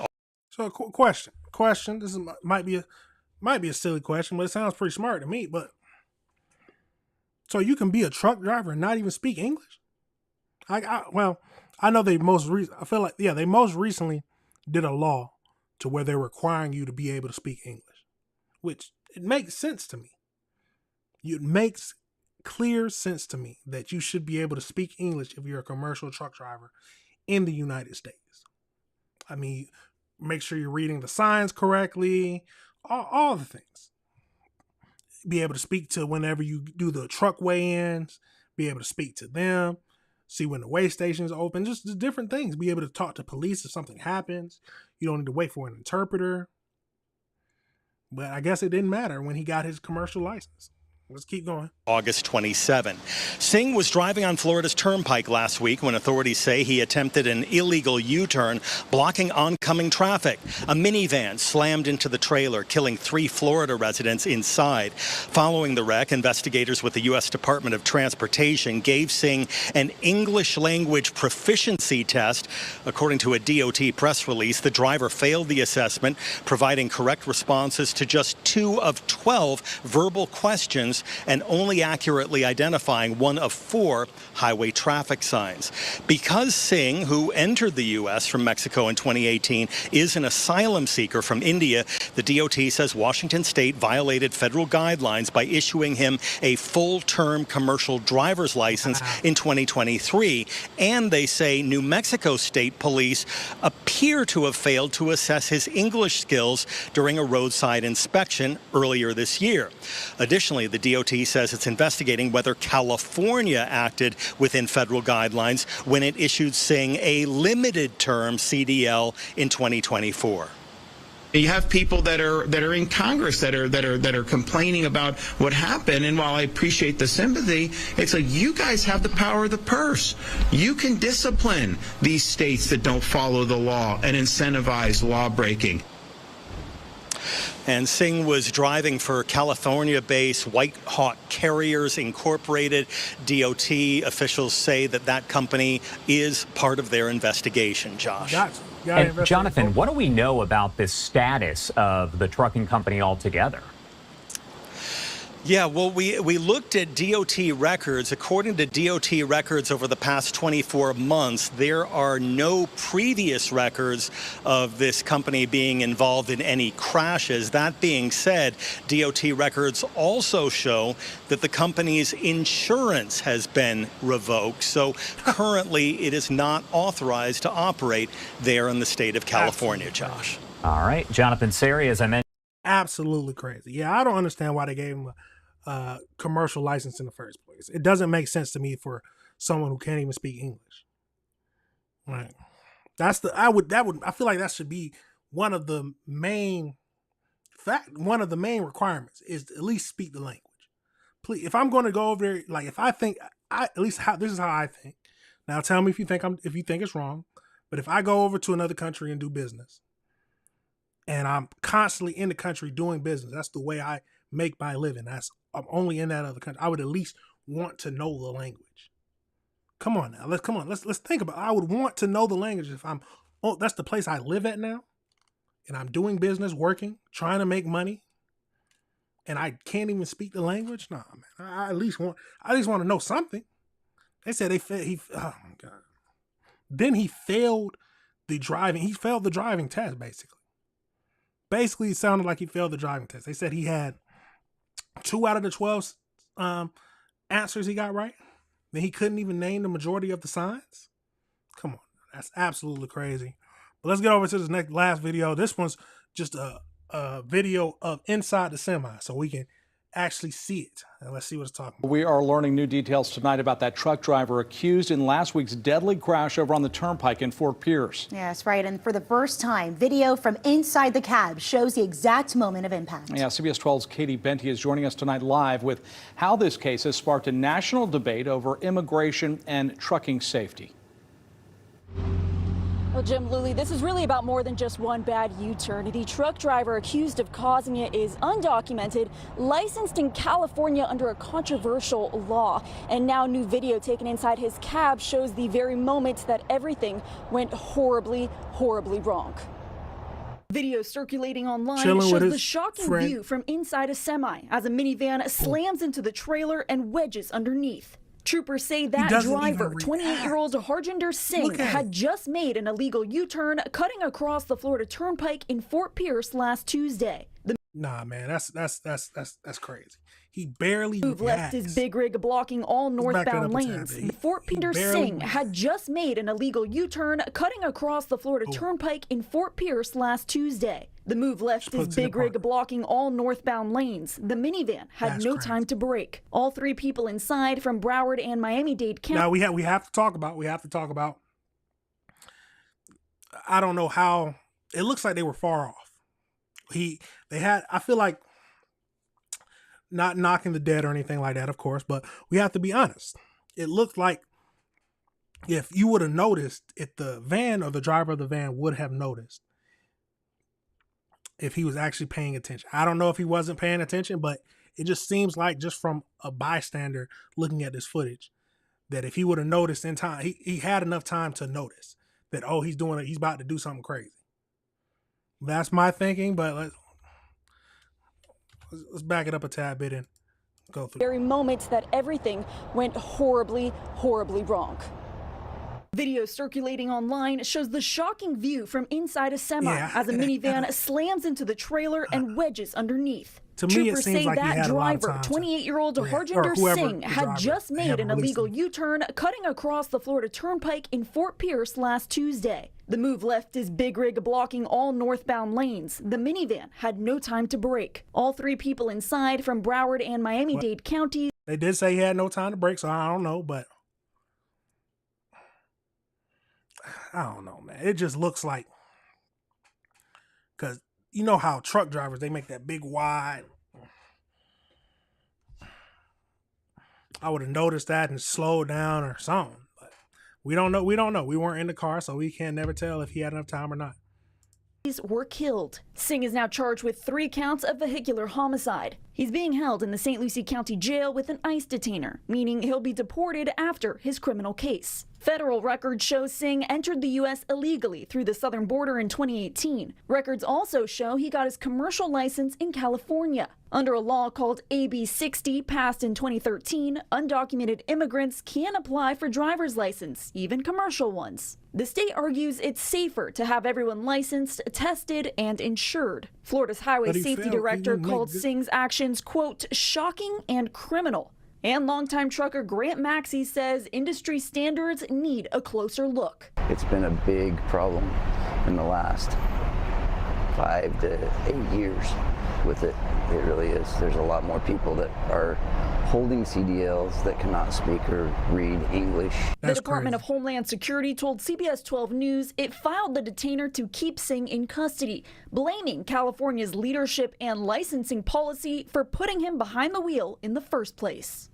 So, question. This might be a silly question, but it sounds pretty smart to me. But so you can be a truck driver and not even speak English? I know they most recently did a law to where they're requiring you to be able to speak English, which it makes sense to me. It makes clear sense to me that you should be able to speak English if you're a commercial truck driver in the United States. I mean, make sure you're reading the signs correctly, all the things. Be able to speak to whenever you do the truck weigh-ins, be able to speak to them, see when the weigh station is open, just the different things. Be able to talk to police if something happens. You don't need to wait for an interpreter. But I guess it didn't matter when he got his commercial license. Let's keep going. August 27. Singh was driving on Florida's Turnpike last week when authorities say he attempted an illegal U-turn, blocking oncoming traffic. A minivan slammed into the trailer, killing 3 Florida residents inside. Following the wreck, investigators with the U.S. Department of Transportation gave Singh an English language proficiency test. According to a DOT press release, the driver failed the assessment, providing correct responses to just 2 of 12 verbal questions and only accurately identifying 1 of 4 highway traffic signs. Because Singh, who entered the U.S. from Mexico in 2018, is an asylum seeker from India, the DOT says Washington State violated federal guidelines by issuing him a full-term commercial driver's license in 2023. And they say New Mexico State Police appear to have failed to assess his English skills during a roadside inspection earlier this year. Additionally, the DOT says it's investigating whether California acted within federal guidelines when it issued Singh a limited-term CDL in 2024. You have people that are in Congress that are complaining about what happened, and while I appreciate the sympathy, it's like you guys have the power of the purse. You can discipline these states that don't follow the law and incentivize law breaking. And Singh was driving for California-based White Hawk Carriers Incorporated. DOT officials say that company is part of their investigation, Josh. And Jonathan, what do we know about the status of the trucking company altogether? Yeah, well, we looked at DOT records. According to DOT records over the past 24 months, there are no previous records of this company being involved in any crashes. That being said, DOT records also show that the company's insurance has been revoked. So currently, it is not authorized to operate there in the state of California, Josh. All right, Jonathan Seri, as I mentioned. Absolutely crazy. Yeah, I don't understand why they gave him a commercial license in the first place. It doesn't make sense to me for someone who can't even speak English. Right. I feel like that should be one of the main requirements is to at least speak the language. Please, if I'm going to go over there, like if I think this is how I think. Now tell me if you think it's wrong, but if I go over to another country and do business, and I'm constantly in the country doing business, that's the way I make my living. I'm only in that other country. I would at least want to know the language. Come on now. Let's think about it. I would want to know the language if that's the place I live at now, and I'm doing business, working, trying to make money, and I can't even speak the language. Nah, man. I at least want to know something. They said oh my God. Then he failed the driving. He failed the driving test, basically. Basically, it sounded like he failed the driving test. They said he had 2 out of the 12 answers he got right. Then he couldn't even name the majority of the signs. Come on, that's absolutely crazy. But let's get over to this last video. This one's just a video of inside the semi, so we can actually see it. And let's see what it's talking about. We are learning new details tonight about that truck driver accused in last week's deadly crash over on the Turnpike in Fort Pierce. Yes, right. And for the first time, video from inside the cab shows the exact moment of impact. Yeah, CBS 12's Katie Benty is joining us tonight live with how this case has sparked a national debate over immigration and trucking safety. Well, Jim, Luli, this is really about more than just one bad U-turn. The truck driver accused of causing it is undocumented, licensed in California under a controversial law. And now new video taken inside his cab shows the very moment that everything went horribly, horribly wrong. Video circulating online shows the shocking view from inside a semi as a minivan slams into the trailer and wedges underneath. Troopers say that driver, 28-year-old Harjinder Singh, had just made an illegal U-turn cutting across the Florida Turnpike in Fort Pierce last Tuesday. Nah, man, that's crazy. He barely move left his big rig blocking all northbound lanes. Fort Peter Singh had just made an illegal U-turn cutting across the Florida Turnpike in Fort Pierce last Tuesday. The move left his big rig blocking all northbound lanes. The minivan had no time to brake. All three people inside from Broward and Miami-Dade County. Now we have to talk about. I don't know how. It looks like they were far off. I feel like, not knocking the dead or anything like that, of course, but we have to be honest. It looked like if you would have noticed, if the van or the driver of the van would have noticed if he was actually paying attention. I don't know if he wasn't paying attention, but it just seems like, just from a bystander looking at this footage, that if he would have noticed in time, he had enough time to notice that, oh, he's about to do something crazy. That's my thinking, but let's back it up a tad bit and go through. Very moment that everything went horribly, horribly wrong. Video circulating online shows the shocking view from inside a semi as a minivan slams into the trailer and wedges underneath. To me, it Troopers seems say like that driver, 28-year-old Harjinder Singh, had just made an illegal U-turn cutting across the Florida Turnpike in Fort Pierce last Tuesday. The move left his big rig blocking all northbound lanes. The minivan had no time to brake. All three people inside from Broward and Miami-Dade counties. They did say he had no time to brake, so I don't know, but I don't know, man. It just looks like, because you know how truck drivers, they make that big wide. I would have noticed that and slowed down or something. But we don't know. We weren't in the car, so we can never tell if he had enough time or not. Were killed. Singh is now charged with 3 counts of vehicular homicide. He's being held in the St. Lucie County Jail with an ICE detainer, meaning he'll be deported after his criminal case. Federal records show Singh entered the U.S. illegally through the southern border in 2018. Records also show he got his commercial license in California. Under a law called AB 60, passed in 2013, undocumented immigrants can apply for driver's license, even commercial ones. The state argues it's safer to have everyone licensed, tested, and insured. Florida's highway safety director called Singh's actions, quote, shocking and criminal. And longtime trucker Grant Maxey says industry standards need a closer look. It's been a big problem in the last 5 to 8 years with it. It really is. There's a lot more people that are holding CDLs that cannot speak or read English. The Department of Homeland Security told CBS 12 News it filed the detainer to keep Singh in custody, blaming California's leadership and licensing policy for putting him behind the wheel in the first place.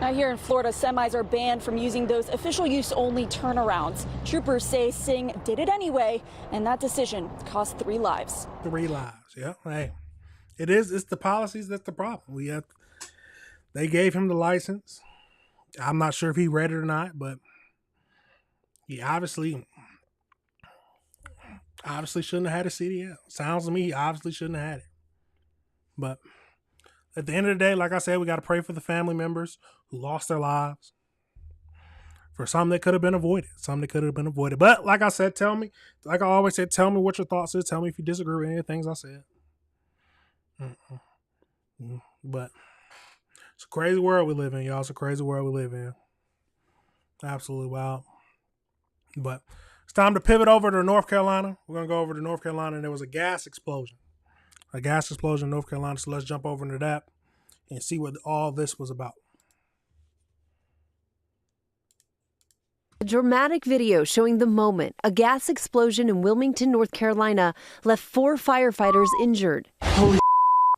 Now here in Florida, semis are banned from using those official use only turnarounds. Troopers say Singh did it anyway, and that decision cost 3 lives. 3 lives, yeah. Hey, it's the policies that's the problem. They gave him the license. I'm not sure if he read it or not, but he obviously shouldn't have had a CDL. Sounds to me he obviously shouldn't have had it. But at the end of the day, like I said, we got to pray for the family members who lost their lives. For some that could have been avoided. But like I said, like I always said, tell me what your thoughts is. Tell me if you disagree with any of the things I said. But it's a crazy world we live in, y'all. It's a crazy world we live in. Absolutely wild. But it's time to pivot over to North Carolina. We're going to go over to North Carolina, and there was a gas explosion A gas explosion in North Carolina. So let's jump over into that and see what all this was about. A dramatic video showing the moment a gas explosion in Wilmington, North Carolina left 4 firefighters injured. Holy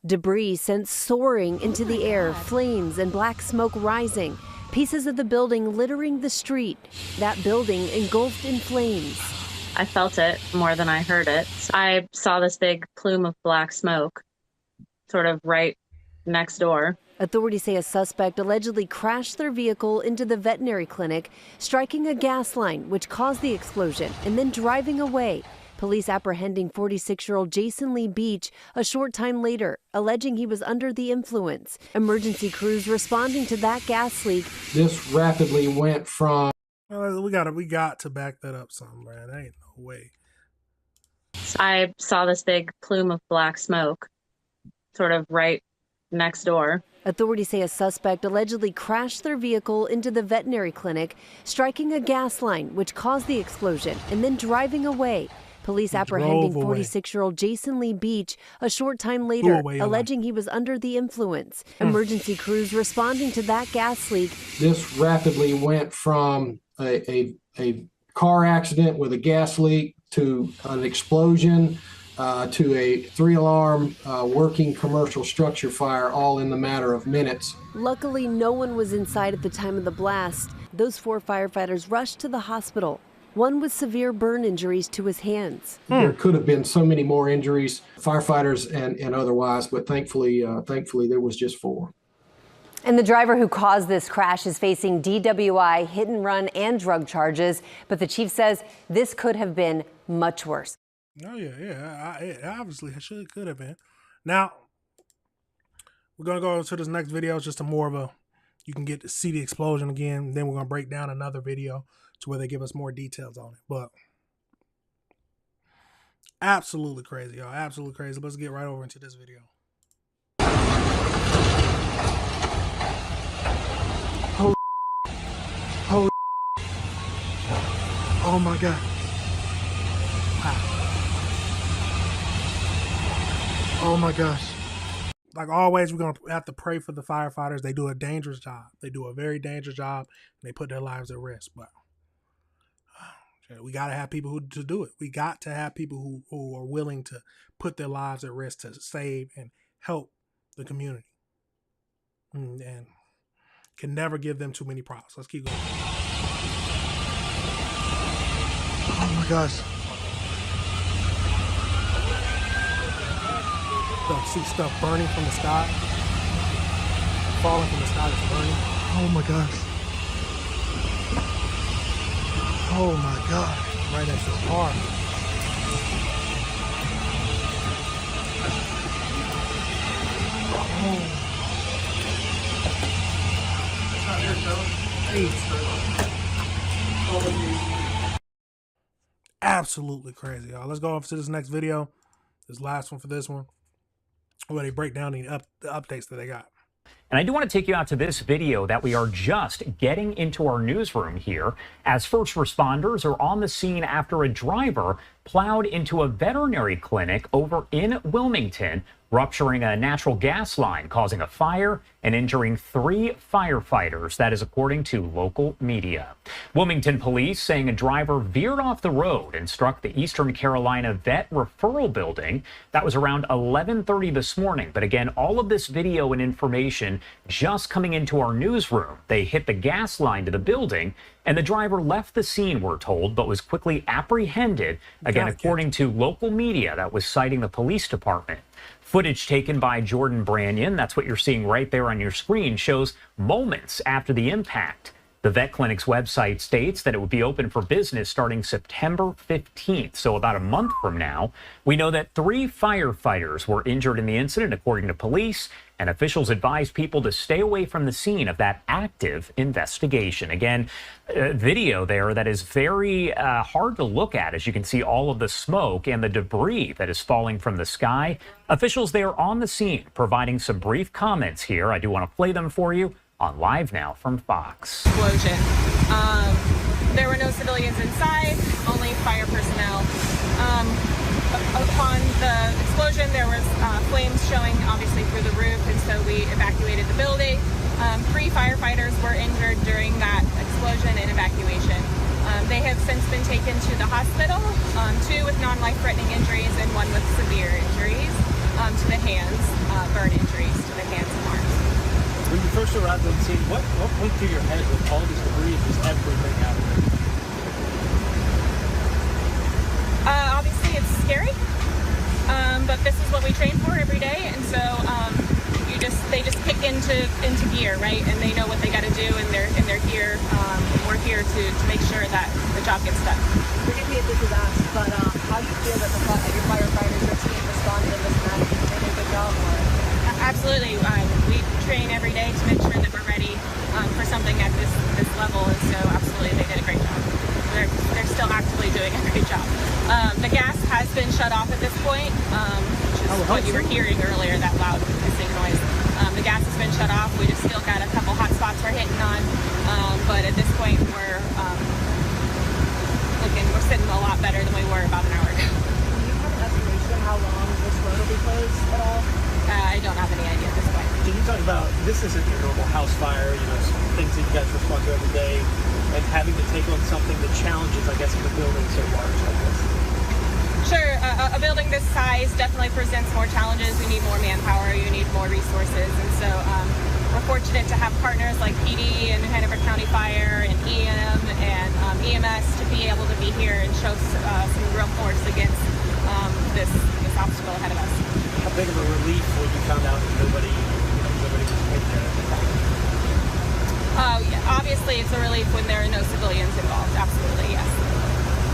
debris sent soaring into the air, flames and black smoke rising. Pieces of the building littering the street. That building engulfed in flames. I felt it more than I heard it. I saw this big plume of black smoke sort of right next door. Authorities say a suspect allegedly crashed their vehicle into the veterinary clinic, striking a gas line, which caused the explosion, and then driving away. Police apprehending 46-year-old Jason Lee Beach a short time later, alleging he was under the influence. Emergency crews responding to that gas leak. This rapidly went from... We got to back that up some, man. There ain't no way. I saw this big plume of black smoke sort of right next door. Authorities say a suspect allegedly crashed their vehicle into the veterinary clinic, striking a gas line, which caused the explosion, and then driving away. Police apprehending 46-year-old Jason Lee Beach a short time later, alleging he was under the influence. Emergency crews responding to that gas leak. This rapidly went from a car accident with a gas leak to an explosion to a 3-alarm working commercial structure fire, all in the matter of minutes. Luckily, no one was inside at the time of the blast. Those 4 firefighters rushed to the hospital. One with severe burn injuries to his hands. There could have been so many more injuries, firefighters and otherwise, but thankfully there was just 4. And the driver who caused this crash is facing DWI, hit and run, and drug charges. But the chief says this could have been much worse. Oh, yeah. It obviously could have been. Now, we're going to go into this next video. It's just a more of a, you can get to see the explosion again. Then we're going to break down another video to where they give us more details on it. But absolutely crazy, y'all. Absolutely crazy. Let's get right over into this video. Oh my God. Oh my gosh. Like always, we're going to have to pray for the firefighters. They do a dangerous job. They do a very dangerous job, and they put their lives at risk. But we got to have people who to do it. We got to have people who are willing to put their lives at risk to save and help the community. And can never give them too many props. Let's keep going. Oh my gosh. Don't see stuff burning from the sky. Falling from the sky that's burning. Oh my gosh. Oh my God. Right next to the car. Absolutely crazy, y'all. Let's go over to this next video. This last one for this one, where they break down the updates that they got. And I do want to take you out to this video that we are just getting into our newsroom here as first responders are on the scene after a driver plowed into a veterinary clinic over in Wilmington, rupturing a natural gas line, causing a fire and injuring 3 firefighters. That is according to local media. Wilmington police saying a driver veered off the road and struck the Eastern Carolina Vet Referral Building. That was around 11:30 this morning. But again, all of this video and information just coming into our newsroom. They hit the gas line to the building, and the driver left the scene, we're told, but was quickly apprehended. Again, according to local media that was citing the police department. Footage taken by Jordan Branyan, that's what you're seeing right there on your screen, shows moments after the impact. The vet clinic's website states that it would be open for business starting September 15th, so about a month from now. We know that 3 firefighters were injured in the incident, according to police, and officials advised people to stay away from the scene of that active investigation. Again, video there that is very hard to look at, as you can see all of the smoke and the debris that is falling from the sky. Officials there on the scene providing some brief comments here. I do want to play them for you on Live Now from Fox. Explosion. There were no civilians inside, only fire personnel. Upon the explosion, there was flames showing obviously through the roof, and so we evacuated the building. 3 firefighters were injured during that explosion and evacuation. They have since been taken to the hospital, 2 with non-life-threatening injuries and 1 with severe injuries to the hands, burn injuries to the hands and arms. When you first arrived on the scene, what went through your head with all this debris and just everything out of it? Obviously it's scary, but this is what we train for every day, and so they just kick into gear, right? And they know what they got to do, and they're here. We're here to make sure that the job gets done. Forgive me if this is asked, but how do you feel that your firefighters, your team responded in this manner? Did they do a good job? Absolutely. We train every day to make sure that we're ready for something at this level, and so absolutely they did a great job. They're still actively doing a great job. The gas has been shut off at this point, which is what you were hearing earlier, that loud hissing noise. The gas has been shut off. We just still got a couple hot spots we're hitting on, but at this point we're sitting a lot better than we were about an hour ago. Do you have an estimation how long this road will be closed at all? I don't have any idea at this point. Can you talk about, this isn't your normal house fire, things that you guys respond to every day, and having to take on something that challenges, I guess, in a building so large like this? Sure, a building this size definitely presents more challenges. You need more manpower, you need more resources, and so we're fortunate to have partners like PD and New Hanover County Fire and EM and EMS to be able to be here and show some real force against this obstacle ahead of us. How big of a relief when you found out that nobody was hit there? Yeah, obviously it's a relief when there are no civilians involved. Absolutely, yes.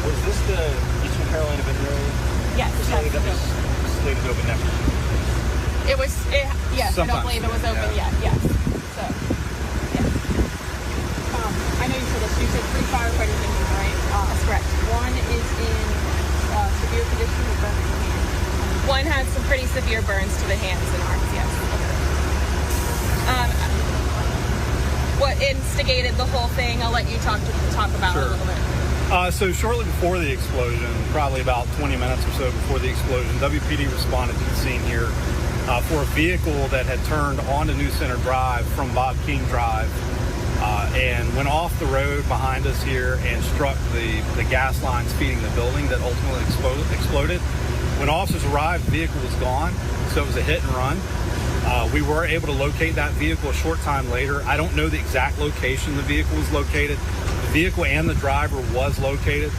Was this the Eastern Carolina Veterinary? Yes, facility that was slated to open next week? Yes, I don't believe it was open yet. Yes. So, yes. I know you said this. You said 3 firefighters injured, right? That's correct. 1 is in severe condition with burns in the hands. 1 had some pretty severe burns to the hands and arms. Yes. What instigated the whole thing? I'll let you talk about it a little bit. So shortly before the explosion, probably about 20 minutes or so before the explosion, WPD responded to the scene here for a vehicle that had turned onto New Center Drive from Bob King Drive and went off the road behind us here and struck the gas lines feeding the building that ultimately exploded. When officers arrived, the vehicle was gone, so it was a hit and run. We were able to locate that vehicle a short time later. I don't know the exact location the vehicle was located. The vehicle and the driver was located.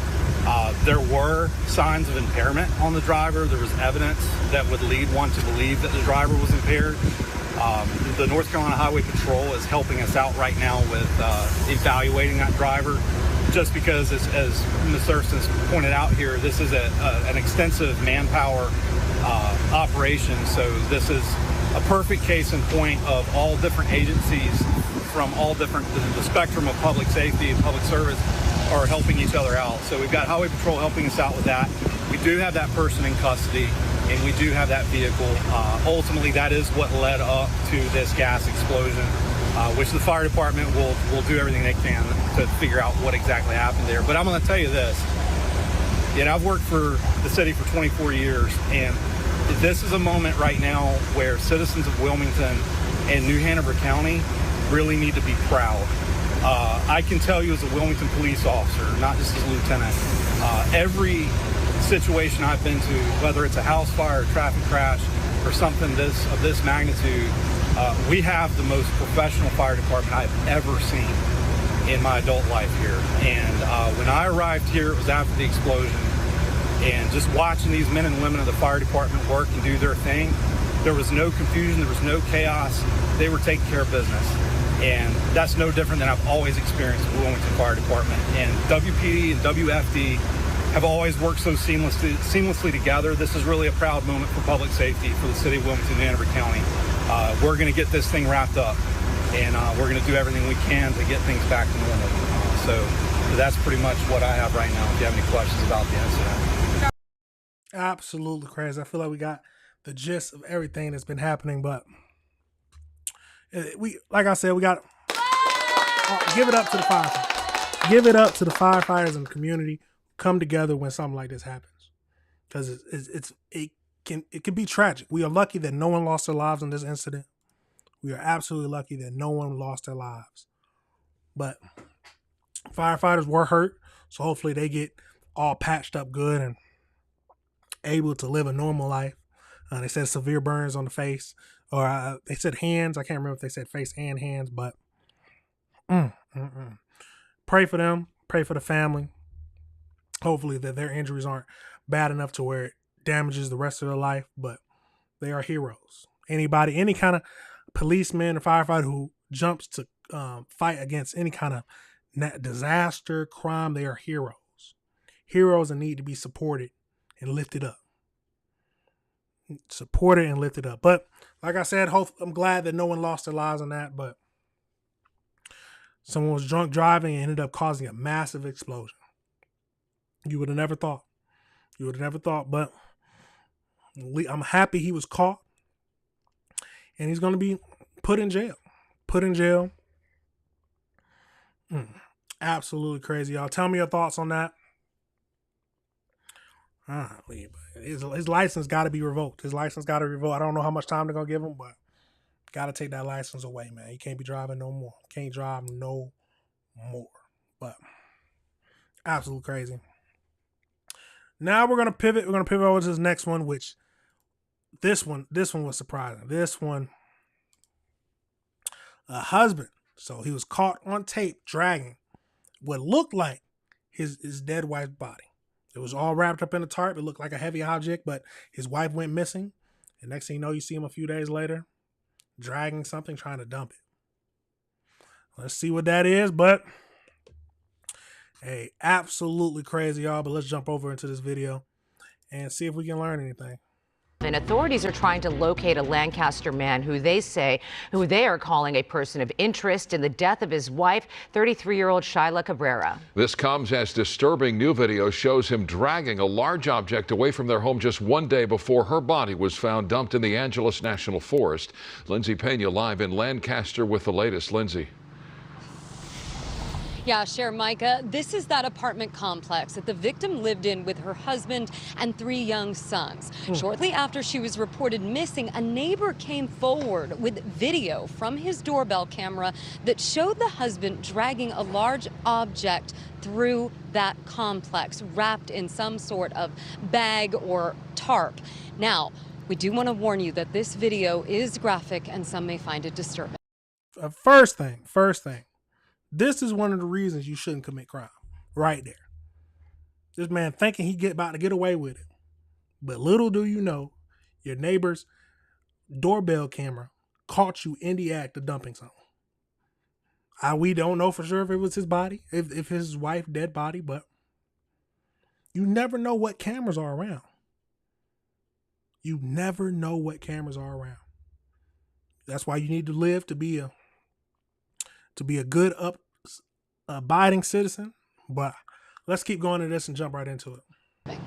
There were signs of impairment on the driver. There was evidence that would lead one to believe that the driver was impaired. The North Carolina Highway Patrol is helping us out right now with evaluating that driver, just because, as Ms. Thurston's pointed out here, this is an extensive manpower operation. So this is a perfect case in point of all different agencies from all different, the spectrum of public safety and public service are helping each other out. So we've got Highway Patrol helping us out with that. We do have that person in custody, and we do have that vehicle. Ultimately, that is what led up to this gas explosion, which the fire department will do everything they can to figure out what exactly happened there. But I'm going to tell you this. I've worked for the city for 24 years, and this is a moment right now where citizens of Wilmington and New Hanover County really need to be proud. I can tell you as a Wilmington police officer, not just as a lieutenant, every situation I've been to, whether it's a house fire, a traffic crash, or something of this magnitude, we have the most professional fire department I've ever seen in my adult life here. And when I arrived here, it was after the explosion, and just watching these men and women of the fire department work and do their thing, there was no confusion, there was no chaos. They were taking care of business. And that's no different than I've always experienced with the Wilmington Fire Department. And WPD and WFD have always worked so seamlessly together. This is really a proud moment for public safety for the city of Wilmington and Hanover County. We're going to get this thing wrapped up, and we're going to do everything we can to get things back to normal. So that's pretty much what I have right now. If you have any questions about the incident. Absolutely crazy. I feel like we got the gist of everything that's been happening, but like I said, we got give it up to the firefighters. Give it up to the firefighters and the community who come together when something like this happens, because it it can be tragic. We are lucky that no one lost their lives in this incident. We are absolutely lucky that no one lost their lives. But firefighters were hurt, so hopefully they get all patched up good and able to live a normal life. They said severe burns on the face, or they said hands. I can't remember if they said face and hands, but pray for them. Pray for the family. Hopefully that their injuries aren't bad enough to where it damages the rest of their life, but they are heroes. Anybody, any kind of policeman or firefighter who jumps to fight against any kind of disaster, crime, they are heroes. Heroes and need to be supported and lifted up. Supported and lifted up. But like I said, I'm glad that no one lost their lives on that, but someone was drunk driving and ended up causing a massive explosion. You would have never thought. You would have never thought, but I'm happy he was caught. And he's going to be put in jail. Put in jail. Absolutely crazy, y'all. Tell me your thoughts on that. His license got to be revoked. His license got to be revoked. I don't know how much time they're going to give him, but got to take that license away, man. He can't be driving no more. Can't drive no more. But absolutely crazy. Now we're going to pivot. We're going to pivot over to this next one, which this one was surprising. This one, a husband. So he was caught on tape dragging what looked like his dead wife's body. It was all wrapped up in a tarp. It looked like a heavy object, but his wife went missing. And next thing you know, you see him a few days later dragging something, trying to dump it. Let's see what that is, but hey, absolutely crazy, y'all. But let's jump over into this video and see if we can learn anything. And authorities are trying to locate a Lancaster man who they are calling a person of interest in the death of his wife, 33-year-old Sheila Cabrera. This comes as disturbing new video shows him dragging a large object away from their home just one day before her body was found dumped in the Angeles National Forest. Lindsay Pena live in Lancaster with the latest. Lindsay. Yeah, Cher, Micah, this is that apartment complex that the victim lived in with her husband and 3 young sons. Shortly after she was reported missing, a neighbor came forward with video from his doorbell camera that showed the husband dragging a large object through that complex, wrapped in some sort of bag or tarp. Now, we do want to warn you that this video is graphic and some may find it disturbing. First thing. This is one of the reasons you shouldn't commit crime. Right there. This man thinking he about to get away with it. But little do you know, your neighbor's doorbell camera caught you in the act of dumping something. We don't know for sure if it was his body, if his wife's dead body, but you never know what cameras are around. You never know what cameras are around. That's why you need to live to be a good, abiding citizen. But let's keep going to this and jump right into it.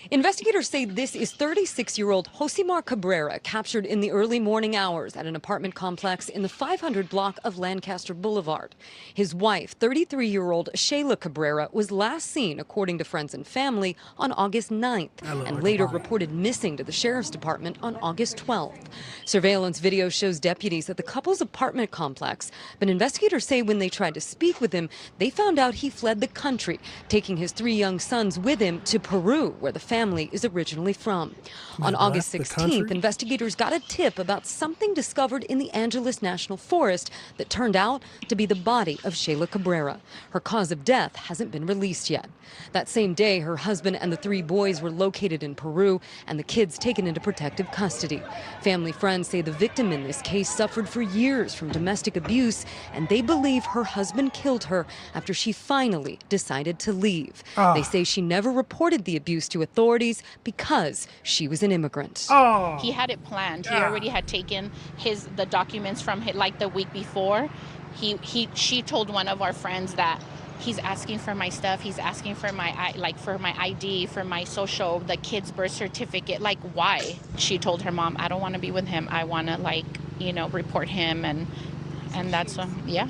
Investigators say this is 36-year-old Josimar Cabrera, captured in the early morning hours at an apartment complex in the 500 block of Lancaster Boulevard. His wife, 33-year-old Sheila Cabrera, was last seen, according to friends and family, on August 9th and later reported missing to the sheriff's department on August 12th. Surveillance video shows deputies at the couple's apartment complex, but investigators say when they tried to speak with him, they found out he fled the country, taking his 3 young sons with him to Peru, where the family is originally from. On August 16th, investigators got a tip about something discovered in the Angeles National Forest that turned out to be the body of Sheila Cabrera. Her cause of death hasn't been released yet. That same day, her husband and the 3 boys were located in Peru and the kids taken into protective custody. Family friends say the victim in this case suffered for years from domestic abuse, and they believe her husband killed her after she finally decided to leave. They say she never reported the abuse to authorities because she was an immigrant. He had it planned. He already had taken the documents from him like the week before. She told one of our friends that he's asking for my stuff. He's asking for my ID, for my social, the kid's birth certificate. Like, why? She told her mom, I don't want to be with him. I want to report him. And that's,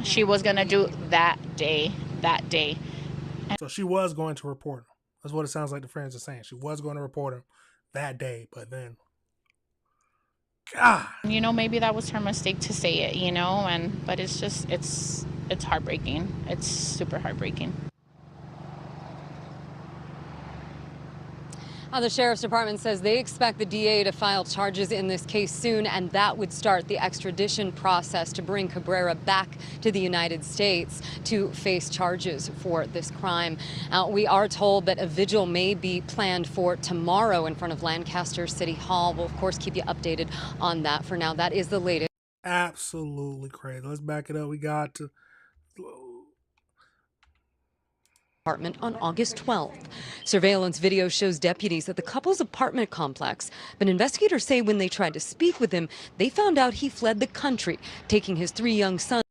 she was going to do that day. So she was going to report him. That's what it sounds like the friends are saying. She was going to report him that day. But then, God, You know, maybe that was her mistake to say it, you know, but it's just it's heartbreaking. It's super heartbreaking. The Sheriff's Department says they expect the DA to file charges in this case soon, and that would start the extradition process to bring Cabrera back to the United States to face charges for this crime. We are told that a vigil may be planned for tomorrow in front of Lancaster City Hall. We'll, of course, keep you updated on that. For now, that is the latest. absolutely crazy. Let's back it up. We got to. Apartment on August 12th. Surveillance video shows deputies at the couple's apartment complex, but investigators say when they tried to speak with him, they found out he fled the country, taking his 3 young sons.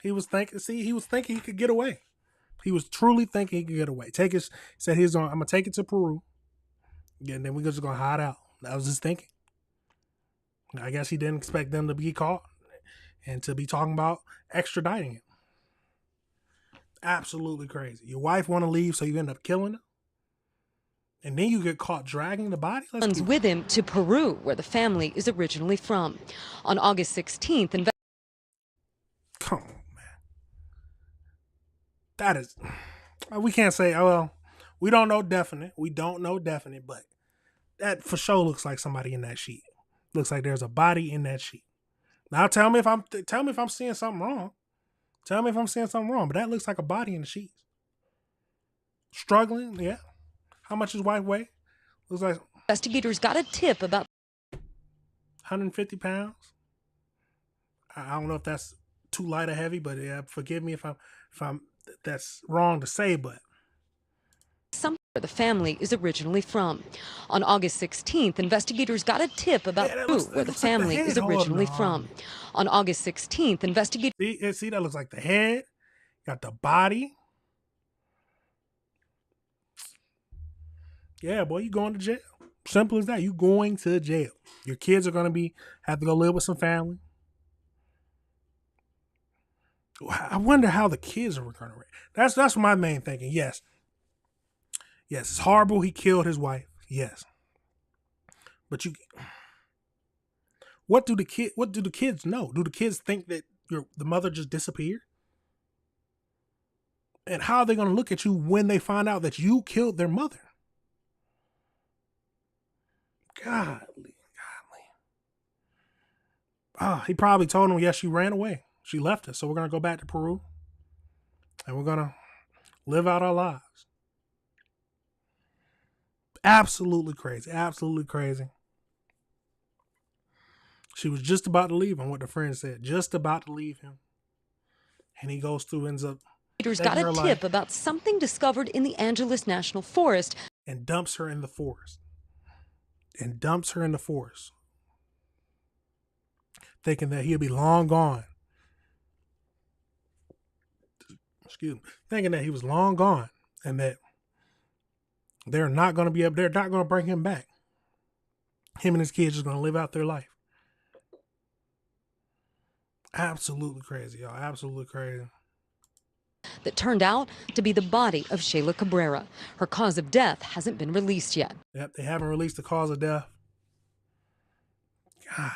He was thinking he could get away. He was truly thinking he could get away. Said I'm gonna take it to Peru. Yeah, and then we're just gonna hide out. That was his thinking. I guess he didn't expect them to be caught and to be talking about extraditing him. Absolutely crazy. Your wife want to leave, so you end up killing her, and then you get caught dragging the body. Sons with him to Peru, where the family is originally from. On August 16th, come on, man. That is, we can't say. Oh, well, we don't know definite. But that for sure looks like somebody in that sheet. Looks like there's a body in that sheet. Now tell me if I'm seeing something wrong. Tell me if I'm seeing something wrong, but that looks like a body in the sheets. Struggling, yeah. How much his wife weigh? Looks like investigators got a tip about 150 pounds. I don't know if that's too light or heavy, but yeah, forgive me if I'm that's wrong to say, but somewhere the family is originally from. On August 16th, investigators got a tip about where the family is originally from. On August 16th, investigators see that looks like the head, got the body. Yeah, boy, you going to jail. Simple as that. You going to jail. Your kids are gonna have to go live with some family. I wonder how the kids are gonna react. That's my main thinking. Yes, it's horrible he killed his wife. Yes. But what do the kids know? Do the kids think that the mother just disappeared? And how are they going to look at you when they find out that you killed their mother? Godly. He probably told him, yes, she ran away. She left us. So we're going to go back to Peru. And we're going to live out our lives. Absolutely crazy. Absolutely crazy. She was just about to leave him, what the friend said. Just about to leave him. And he goes through, ends up... got a tip about something discovered in the Angeles National Forest. And dumps her in the forest. Thinking that he'll be long gone. Excuse me. Thinking that he was long gone. And that they're not going to bring him back. Him and his kids are going to live out their life. Absolutely crazy, y'all. Absolutely crazy. That turned out to be the body of Shayla Cabrera. Her cause of death hasn't been released yet. Yep, they haven't released the cause of death. God.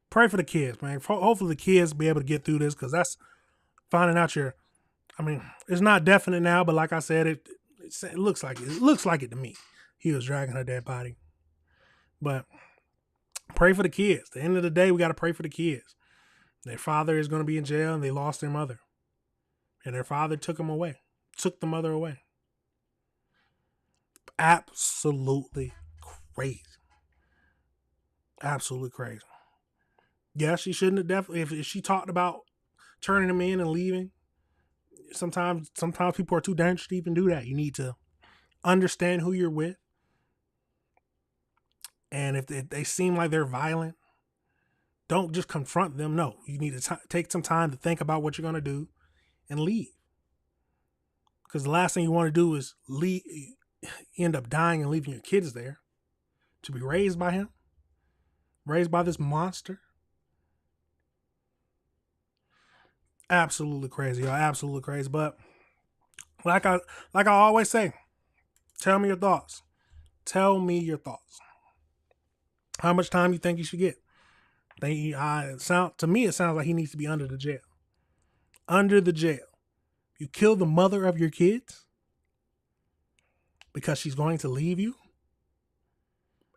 Pray for the kids, man. Hopefully the kids be able to get through this, because that's finding out it's not definite now, but like I said, it looks like it. It looks like it to me. He was dragging her dead body. But pray for the kids. At the end of the day, we got to pray for the kids. Their father is going to be in jail, and they lost their mother. And their father took the mother away. Absolutely crazy. Absolutely crazy. Yeah, she shouldn't have definitely, if she talked about turning him in and leaving, sometimes people are too dangerous to even do that. You need to understand who you're with. And if they seem like they're violent, don't just confront them. No, you need to take some time to think about what you're going to do and leave. Because the last thing you want to do is end up dying and leaving your kids there to be raised by him, raised by this monster. Absolutely crazy, y'all. Absolutely crazy. But like I always say, tell me your thoughts. Tell me your thoughts. How much time you think he should get? To me, it sounds like he needs to be under the jail. Under the jail. You kill the mother of your kids because she's going to leave you,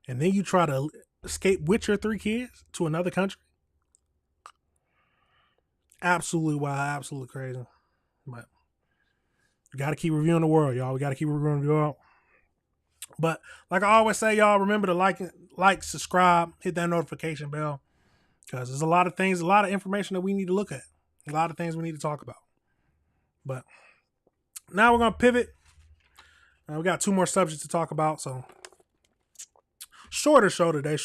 and then you try to escape with your 3 kids to another country. Absolutely wild, absolutely crazy. But we got to keep reviewing the world, y'all. We got to keep reviewing the world. But like I always say, y'all, remember to like, subscribe, hit that notification bell, because there's a lot of things, a lot of information that we need to look at, a lot of things we need to talk about. But now we're going to pivot. We got 2 more subjects to talk about, so shorter show today,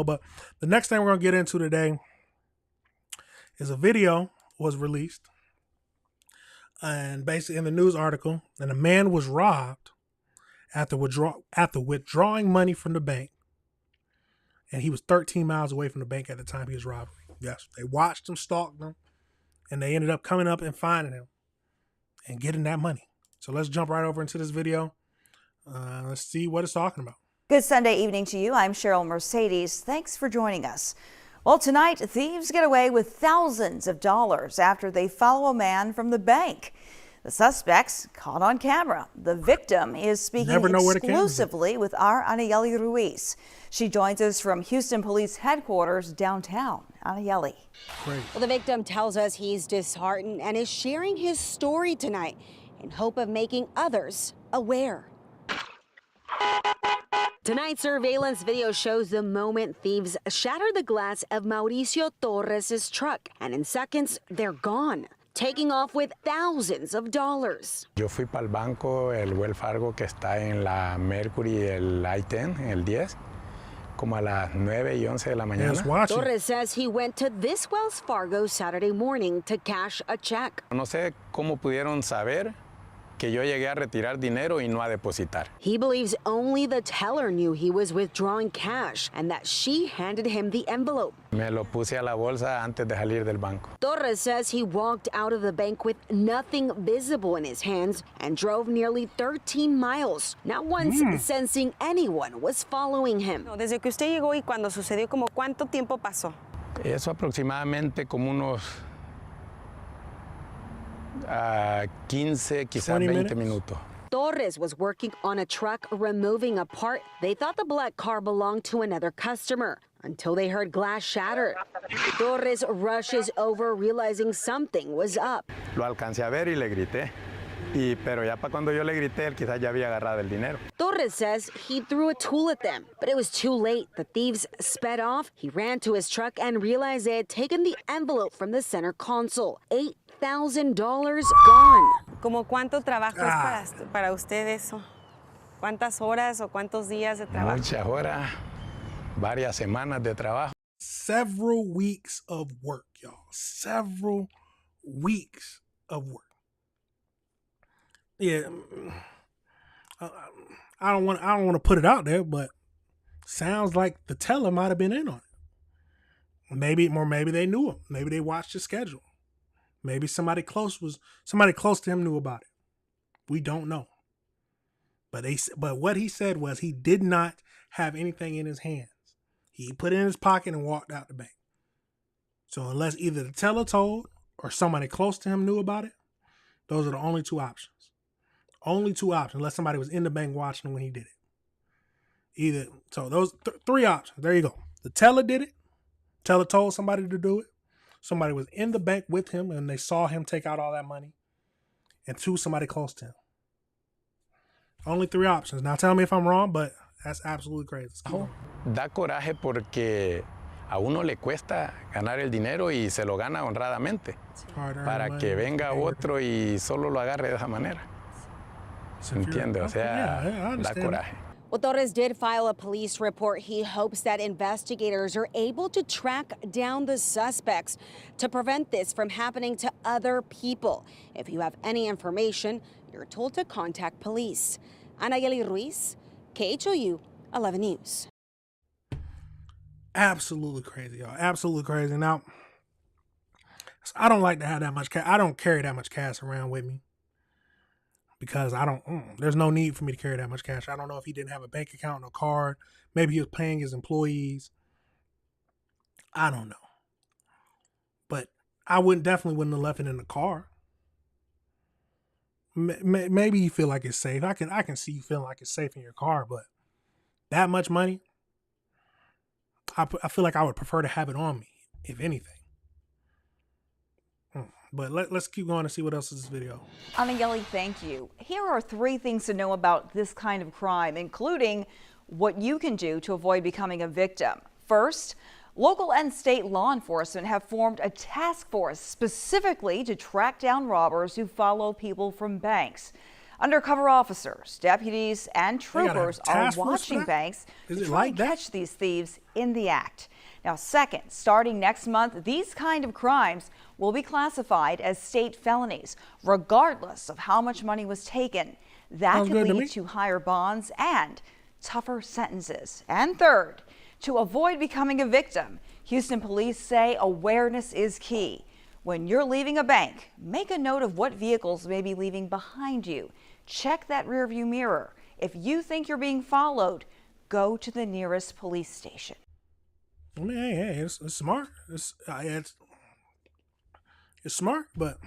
but the next thing we're going to get into today is a video was released, and basically in the news article, and a man was robbed after withdrawing money from the bank, and he was 13 miles away from the bank at the time he was robbed. Yes, they watched him, stalked him, and they ended up coming up and finding him and getting that money. So let's jump right over into this video. Let's see what it's talking about. Good Sunday evening to you. I'm Cheryl Mercedes. Thanks for joining us. Well, tonight, thieves get away with thousands of dollars after they follow a man from the bank. The suspects caught on camera. The victim is speaking exclusively with our Anayeli Ruiz. She joins us from Houston Police Headquarters downtown. Anayeli. Well, the victim tells us he's disheartened and is sharing his story tonight in hope of making others aware. Tonight's surveillance video shows the moment thieves shatter the glass of Mauricio Torres' truck, and in seconds, they're gone, taking off with thousands of dollars. Yo fui para el banco, el Wells Fargo, que está en la Mercury, el I-10, el 10, como a las 9:11 de la mañana. Torres says he went to this Wells Fargo Saturday morning to cash a check. No sé cómo pudieron saber que yo llegué a retirar dinero y no a depositar. He believes only the teller knew he was withdrawing cash and that she handed him the envelope. Me lo puse a la bolsa antes de salir del banco. Torres says he walked out of the bank with nothing visible in his hands and drove nearly 13 miles, not once sensing anyone was following him. Desde que usted llegó y cuando sucedió, ¿como cuánto tiempo pasó? Eso aproximadamente como unos 15, quizás 20 minutos. Torres was working on a truck removing a part. They thought the black car belonged to another customer until they heard glass shatter. Torres rushes over, realizing something was up. Lo alcancé a ver y le grité. Pero ya para cuando yo le grité, él quizás ya había agarrado el dinero. Torres says he threw a tool at them, but it was too late. The thieves sped off. He ran to his truck and realized they had taken the envelope from the center console. $8,000 gone. ¿Cómo cuánto trabajo es para usted eso? ¿Cuántas horas o cuántos días de trabajo? Muchas horas, varias semanas de trabajo. Several weeks of work, y'all. Several weeks of work. Yeah, I don't want to put it out there, but sounds like the teller might have been in on it. Maybe they knew him. Maybe they watched his schedule. Maybe somebody close to him knew about it. We don't know. But what he said was he did not have anything in his hands. He put it in his pocket and walked out the bank. So unless either the teller told or somebody close to him knew about it, those are the only 2 options. Only 2 options, unless somebody was in the bank watching when he did it. So those 3 options. There you go. The teller did it. Teller told somebody to do it. Somebody was in the bank with him and they saw him take out all that money. And 2, somebody close to him. Only 3 options. Now tell me if I'm wrong, but that's absolutely crazy. Da coraje porque a uno le cuesta ganar el dinero y se lo gana honradamente. Para que venga otro y solo lo agarre de esa manera. ¿Entiende? O sea, da coraje. Well, Torres did file a police report. He hopes that investigators are able to track down the suspects to prevent this from happening to other people. If you have any information, you're told to contact police. Anayeli Ruiz, KHOU 11 News. Absolutely crazy, y'all. Absolutely crazy. Now, I don't like to have that much cash. I don't carry that much cash around with me because there's no need for me to carry that much cash. I don't know if he didn't have a bank account, no card. Maybe he was paying his employees. I don't know. But I definitely wouldn't have left it in the car. Maybe you feel like it's safe. I can see you feeling like it's safe in your car, but that much money, I feel like I would prefer to have it on me, if anything. But let's keep going to see what else is this video. Anayeli, thank you. Here are 3 things to know about this kind of crime, including what you can do to avoid becoming a victim. First, local and state law enforcement have formed a task force specifically to track down robbers who follow people from banks. Undercover officers, deputies, and troopers are watching banks to try and catch these thieves in the act. Now, second, starting next month, these kind of crimes will be classified as state felonies, regardless of how much money was taken. That could lead to higher bonds and tougher sentences. And third, to avoid becoming a victim, Houston police say awareness is key. When you're leaving a bank, make a note of what vehicles may be leaving behind you. Check that rearview mirror. If you think you're being followed, go to the nearest police station. I mean, hey, it's smart. It's smart, but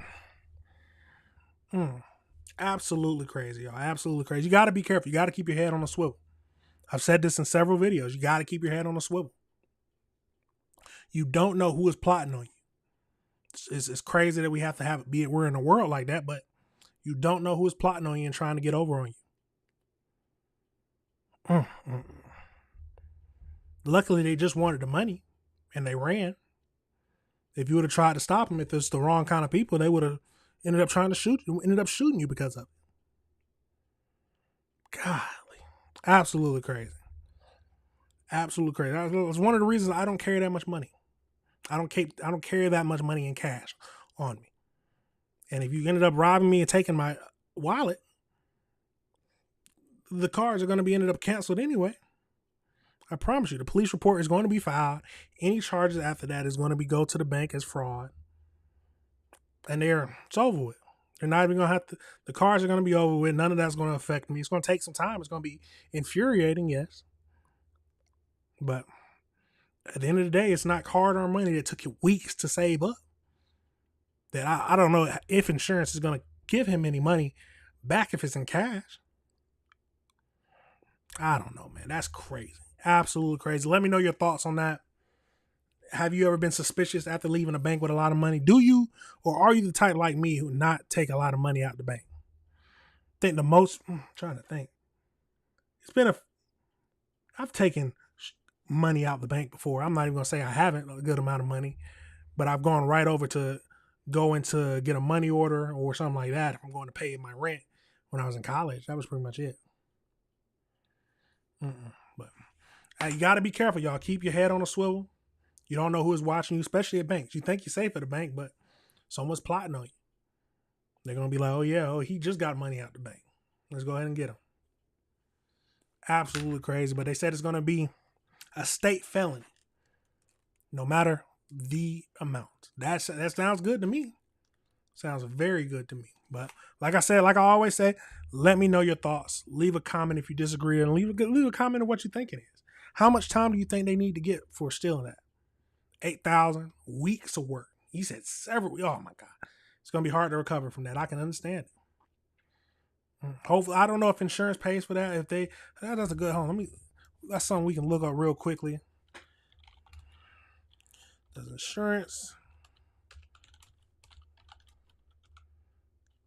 absolutely crazy, y'all. Absolutely crazy. You got to be careful. You got to keep your head on a swivel. I've said this in several videos. You got to keep your head on a swivel. You don't know who is plotting on you. It's crazy that we have to we're in a world like that, but you don't know who is plotting on you and trying to get over on you. Luckily, they just wanted the money and they ran. If you would have tried to stop them, if it's the wrong kind of people, they would have ended up shooting you because of it. Golly. Absolutely crazy. Absolutely crazy. It's one of the reasons I don't carry that much money. I don't carry that much money in cash on me. And if you ended up robbing me and taking my wallet, the cards are going to be ended up canceled anyway. I promise you, the police report is going to be filed. Any charges after that is going to go to the bank as fraud. And it's over with. They're not even going to have to, the cards are going to be over with. None of that's going to affect me. It's going to take some time. It's going to be infuriating, yes. But at the end of the day, it's not hard-earned money that took you weeks to save up. That I don't know if insurance is going to give him any money back if it's in cash. I don't know, man. That's crazy. Absolutely crazy. Let me know your thoughts on that. Have you ever been suspicious after leaving a bank with a lot of money? Do you, or are you the type like me who not take a lot of money out of the bank? I'm trying to think. I've taken money out of the bank before. I'm not even going to say I haven't a good amount of money, but I've gone right over to going to get a money order or something like that if I'm going to pay my rent when I was in college. That was pretty much it. But you got to be careful, y'all. Keep your head on a swivel. You don't know who is watching you, especially at banks. You think you're safe at a bank, but someone's plotting on you. They're going to be like, he just got money out the bank. Let's go ahead and get him. Absolutely crazy. But they said it's going to be a state felony, no matter the amount. That sounds good to me. Sounds very good to me. But like I always say, let me know your thoughts. Leave a comment if you disagree, and leave a comment on what you think it is. How much time do you think they need to get for stealing that? 8,000 weeks of work. He said several. Oh my God, it's gonna be hard to recover from that. I can understand it. Hopefully, I don't know if insurance pays for that. That's a good home. That's something we can look up real quickly. Does insurance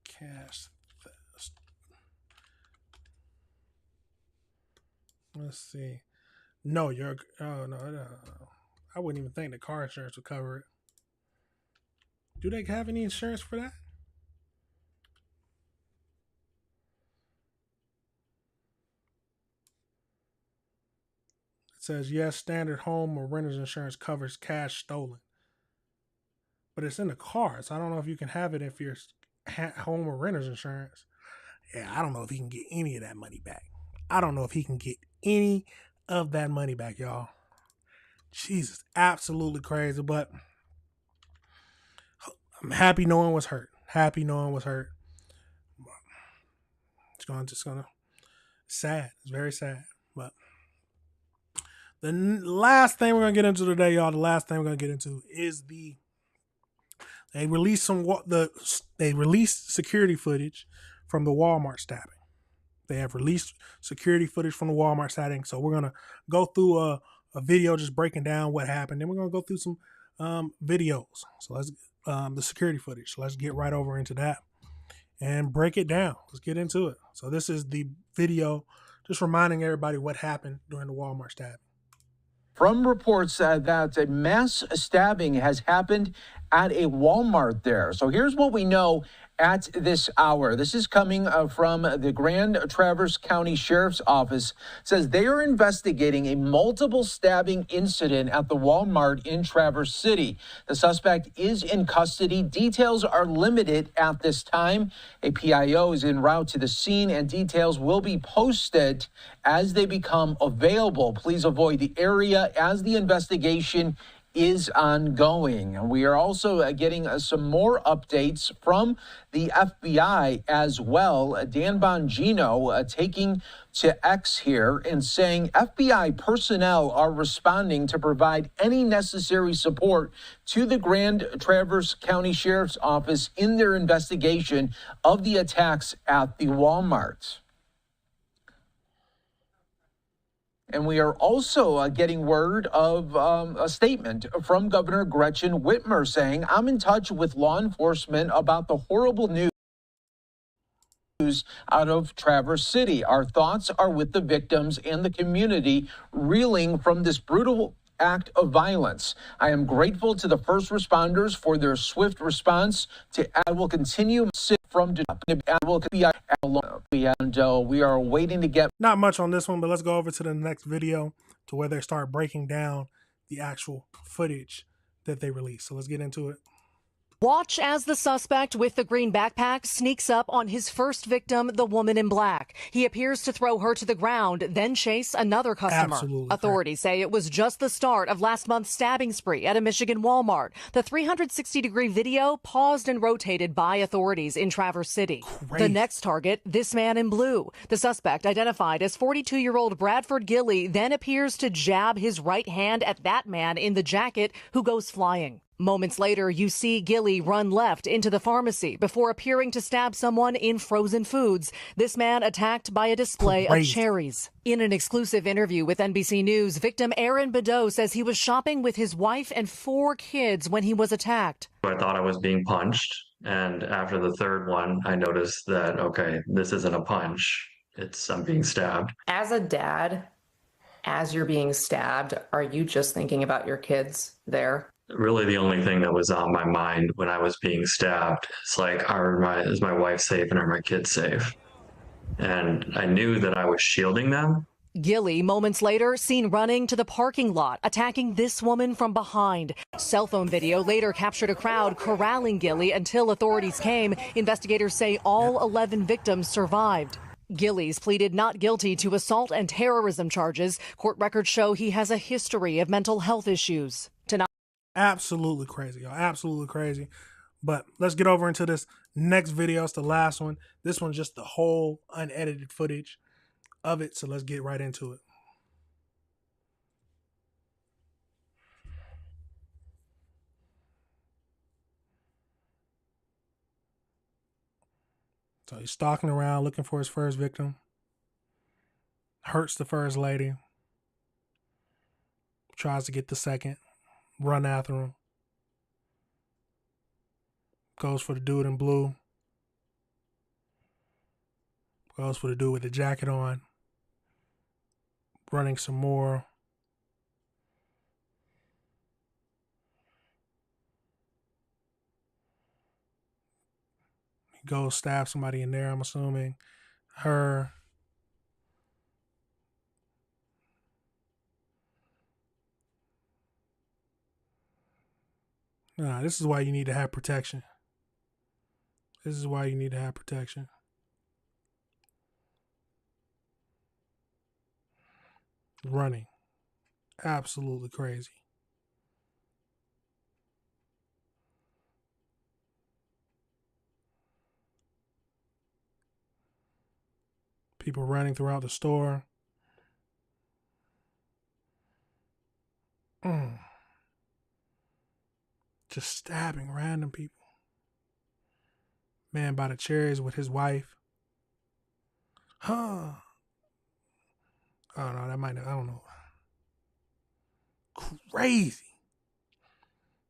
cash theft? Let's see. No, no. I wouldn't even think the car insurance would cover it. Do they have any insurance for that? It says, yes, standard home or renter's insurance covers cash stolen. But it's in the car, so I don't know if you can have it if you're home or renter's insurance. Yeah, I don't know if he can get any of that money back. Y'all. Jesus, absolutely crazy, but I'm happy no one was hurt. gonna sad. It's very sad. But the last thing we're gonna get into today, y'all. The last thing we're gonna get into is they released security footage from the Walmart stabbing. They have released security footage from the Walmart stabbing. So we're gonna go through a video just breaking down what happened. Then we're gonna go through some videos. So let's the security footage. So let's get right over into that and break it down. Let's get into it. So this is the video just reminding everybody what happened during the Walmart stabbing. From reports that a mass stabbing has happened at a Walmart there. So here's what we know at this hour. This is coming from the Grand Traverse County Sheriff's Office. It says they are investigating a multiple stabbing incident at the Walmart in Traverse City. The suspect is in custody. Details are limited at this time. A PIO is en route to the scene and details will be posted as they become available. Please avoid the area as the investigation is ongoing. We are also getting some more updates from the FBI as well. Dan Bongino taking to X here and saying FBI personnel are responding to provide any necessary support to the Grand Traverse County Sheriff's Office in their investigation of the attacks at the Walmart. And we are also getting word of a statement from Governor Gretchen Whitmer saying, I'm in touch with law enforcement about the horrible news out of Traverse City. Our thoughts are with the victims and the community reeling from this brutal act of violence. I am grateful to the first responders for their swift response. I will continue from and we are waiting to get not much on this one, but let's go over to the next video to where they start breaking down the actual footage that they released. So let's get into it. Watch as the suspect with the green backpack sneaks up on his first victim, the woman in black. He appears to throw her to the ground, then chase another customer. Absolutely. Authorities say it was just the start of last month's stabbing spree at a Michigan Walmart. The 360-degree video paused and rotated by authorities in Traverse City. Crazy. The next target, this man in blue. The suspect, identified as 42-year-old Bradford Gilly, then appears to jab his right hand at that man in the jacket who goes flying. Moments later, you see Gilly run left into the pharmacy before appearing to stab someone in frozen foods. This man attacked by a display of cherries. In an exclusive interview with NBC News, victim Aaron Bedeau says he was shopping with his wife and 4 kids when he was attacked. I thought I was being punched, and after the third one, I noticed that, okay, this isn't a punch, I'm being stabbed. As a dad, as you're being stabbed, are you just thinking about your kids there? Really the only thing that was on my mind when I was being stabbed is like, is my wife safe and are my kids safe? And I knew that I was shielding them. Gilly, moments later, seen running to the parking lot, attacking this woman from behind. Cell phone video later captured a crowd corralling Gilly until authorities came. Investigators say all 11 victims survived. Gillies pleaded not guilty to assault and terrorism charges. Court records show he has a history of mental health issues. Tonight, absolutely crazy, y'all. Absolutely crazy. But let's get over into this next video. It's the last one. This one's just the whole unedited footage of it. So let's get right into it. So he's stalking around looking for his first victim. Hurts the first lady. Tries to get the second. Run after him. Goes for the dude in blue. Goes for the dude with the jacket on. Running some more. He goes stab somebody in there, I'm assuming. Her. Nah, this is why you need to have protection. This is why you need to have protection. Running. Absolutely crazy. People running throughout the store. Just stabbing random people. Man by the cherries with his wife. Oh no, that might not, I don't know. Crazy.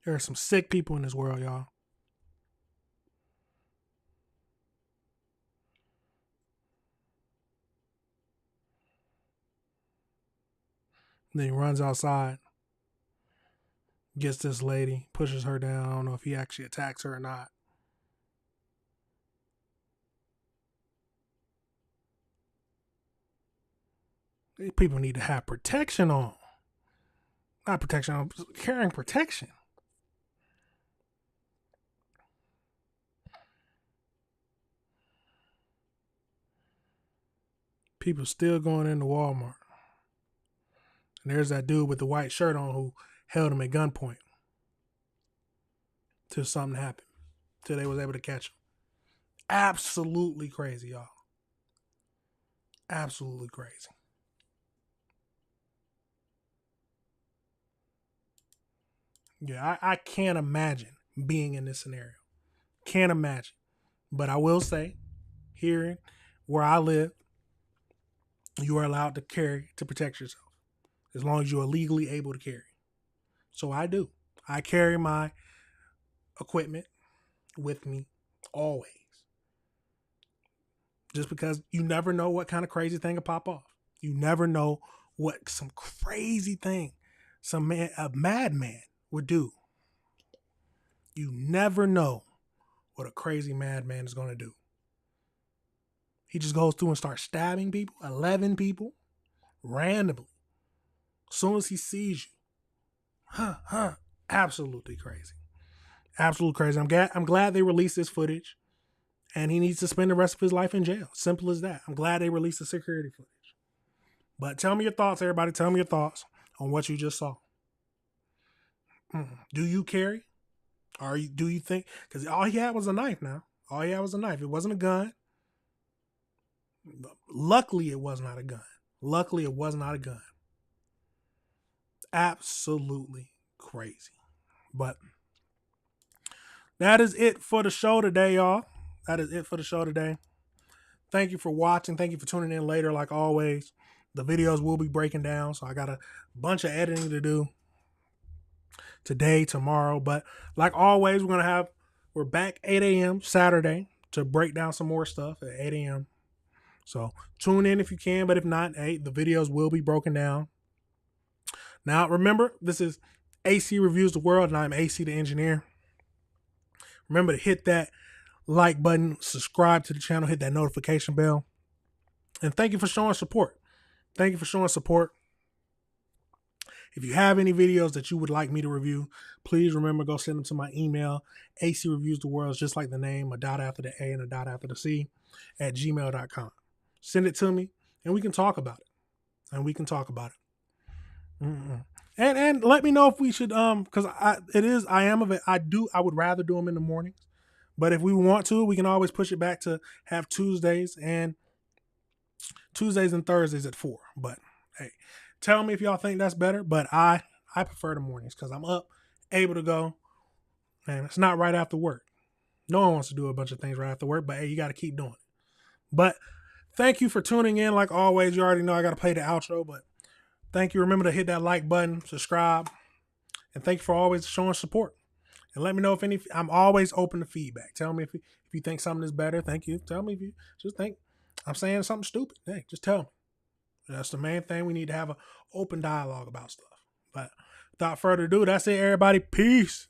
There are some sick people in this world, y'all. And then he runs outside, gets this lady, pushes her down. I don't know if he actually attacks her or not. These people need to have protection on. Not protection on, carrying protection. People still going into Walmart. And there's that dude with the white shirt on who held him at gunpoint. Till something happened. Till they was able to catch him. Absolutely crazy, y'all. Absolutely crazy. Yeah, I can't imagine being in this scenario. Can't imagine. But I will say, here where I live, you are allowed to carry to protect yourself. As long as you are legally able to carry. So I do. I carry my equipment with me always. Just because you never know what kind of crazy thing will pop off. You never know what some crazy thing a madman would do. You never know what a crazy madman is going to do. He just goes through and starts stabbing people, 11 people, randomly. As soon as he sees you. Absolutely crazy. Absolutely crazy. I'm glad they released this footage. And he needs to spend the rest of his life in jail. Simple as that. I'm glad they released the security footage. But tell me your thoughts, everybody. Tell me your thoughts on what you just saw. Do you carry? Or do you think? Because all he had was a knife now. All he had was a knife. It wasn't a gun. Luckily, it was not a gun. Luckily, it was not a gun. Absolutely crazy. But that is it for the show today, y'all. That is it for the show today. Thank you for watching. Thank you for tuning in later, like always. The videos will be breaking down, so I got a bunch of editing to do today, tomorrow. But like always, we're back 8 a.m. Saturday to break down some more stuff at 8 a.m. So tune in if you can, but if not, hey, the videos will be broken down. Now, remember, this is AC Reviews the World, and I'm AC the Engineer. Remember to hit that like button, subscribe to the channel, hit that notification bell. And thank you for showing support. Thank you for showing support. If you have any videos that you would like me to review, please remember, go send them to my email, acreviewstheworld, just like the name, a dot after the A and a dot after the C, at gmail.com. Send it to me, and we can talk about it. And let me know if we should, because I would rather do them in the mornings. But if we want to, we can always push it back to have Tuesdays and Thursdays at 4. But hey, tell me if y'all think that's better. But I prefer the mornings because I'm up, able to go, and it's not right after work. No one wants to do a bunch of things right after work, but hey, you got to keep doing it. But thank you for tuning in. Like always, you already know I got to play the outro, but thank you. Remember to hit that like button, subscribe, and thank you for always showing support. And let me know if I'm always open to feedback. Tell me if you think something is better. Thank you. Tell me if you just think I'm saying something stupid. Hey, just tell me. That's the main thing. We need to have an open dialogue about stuff. But without further ado, that's it, everybody. Peace.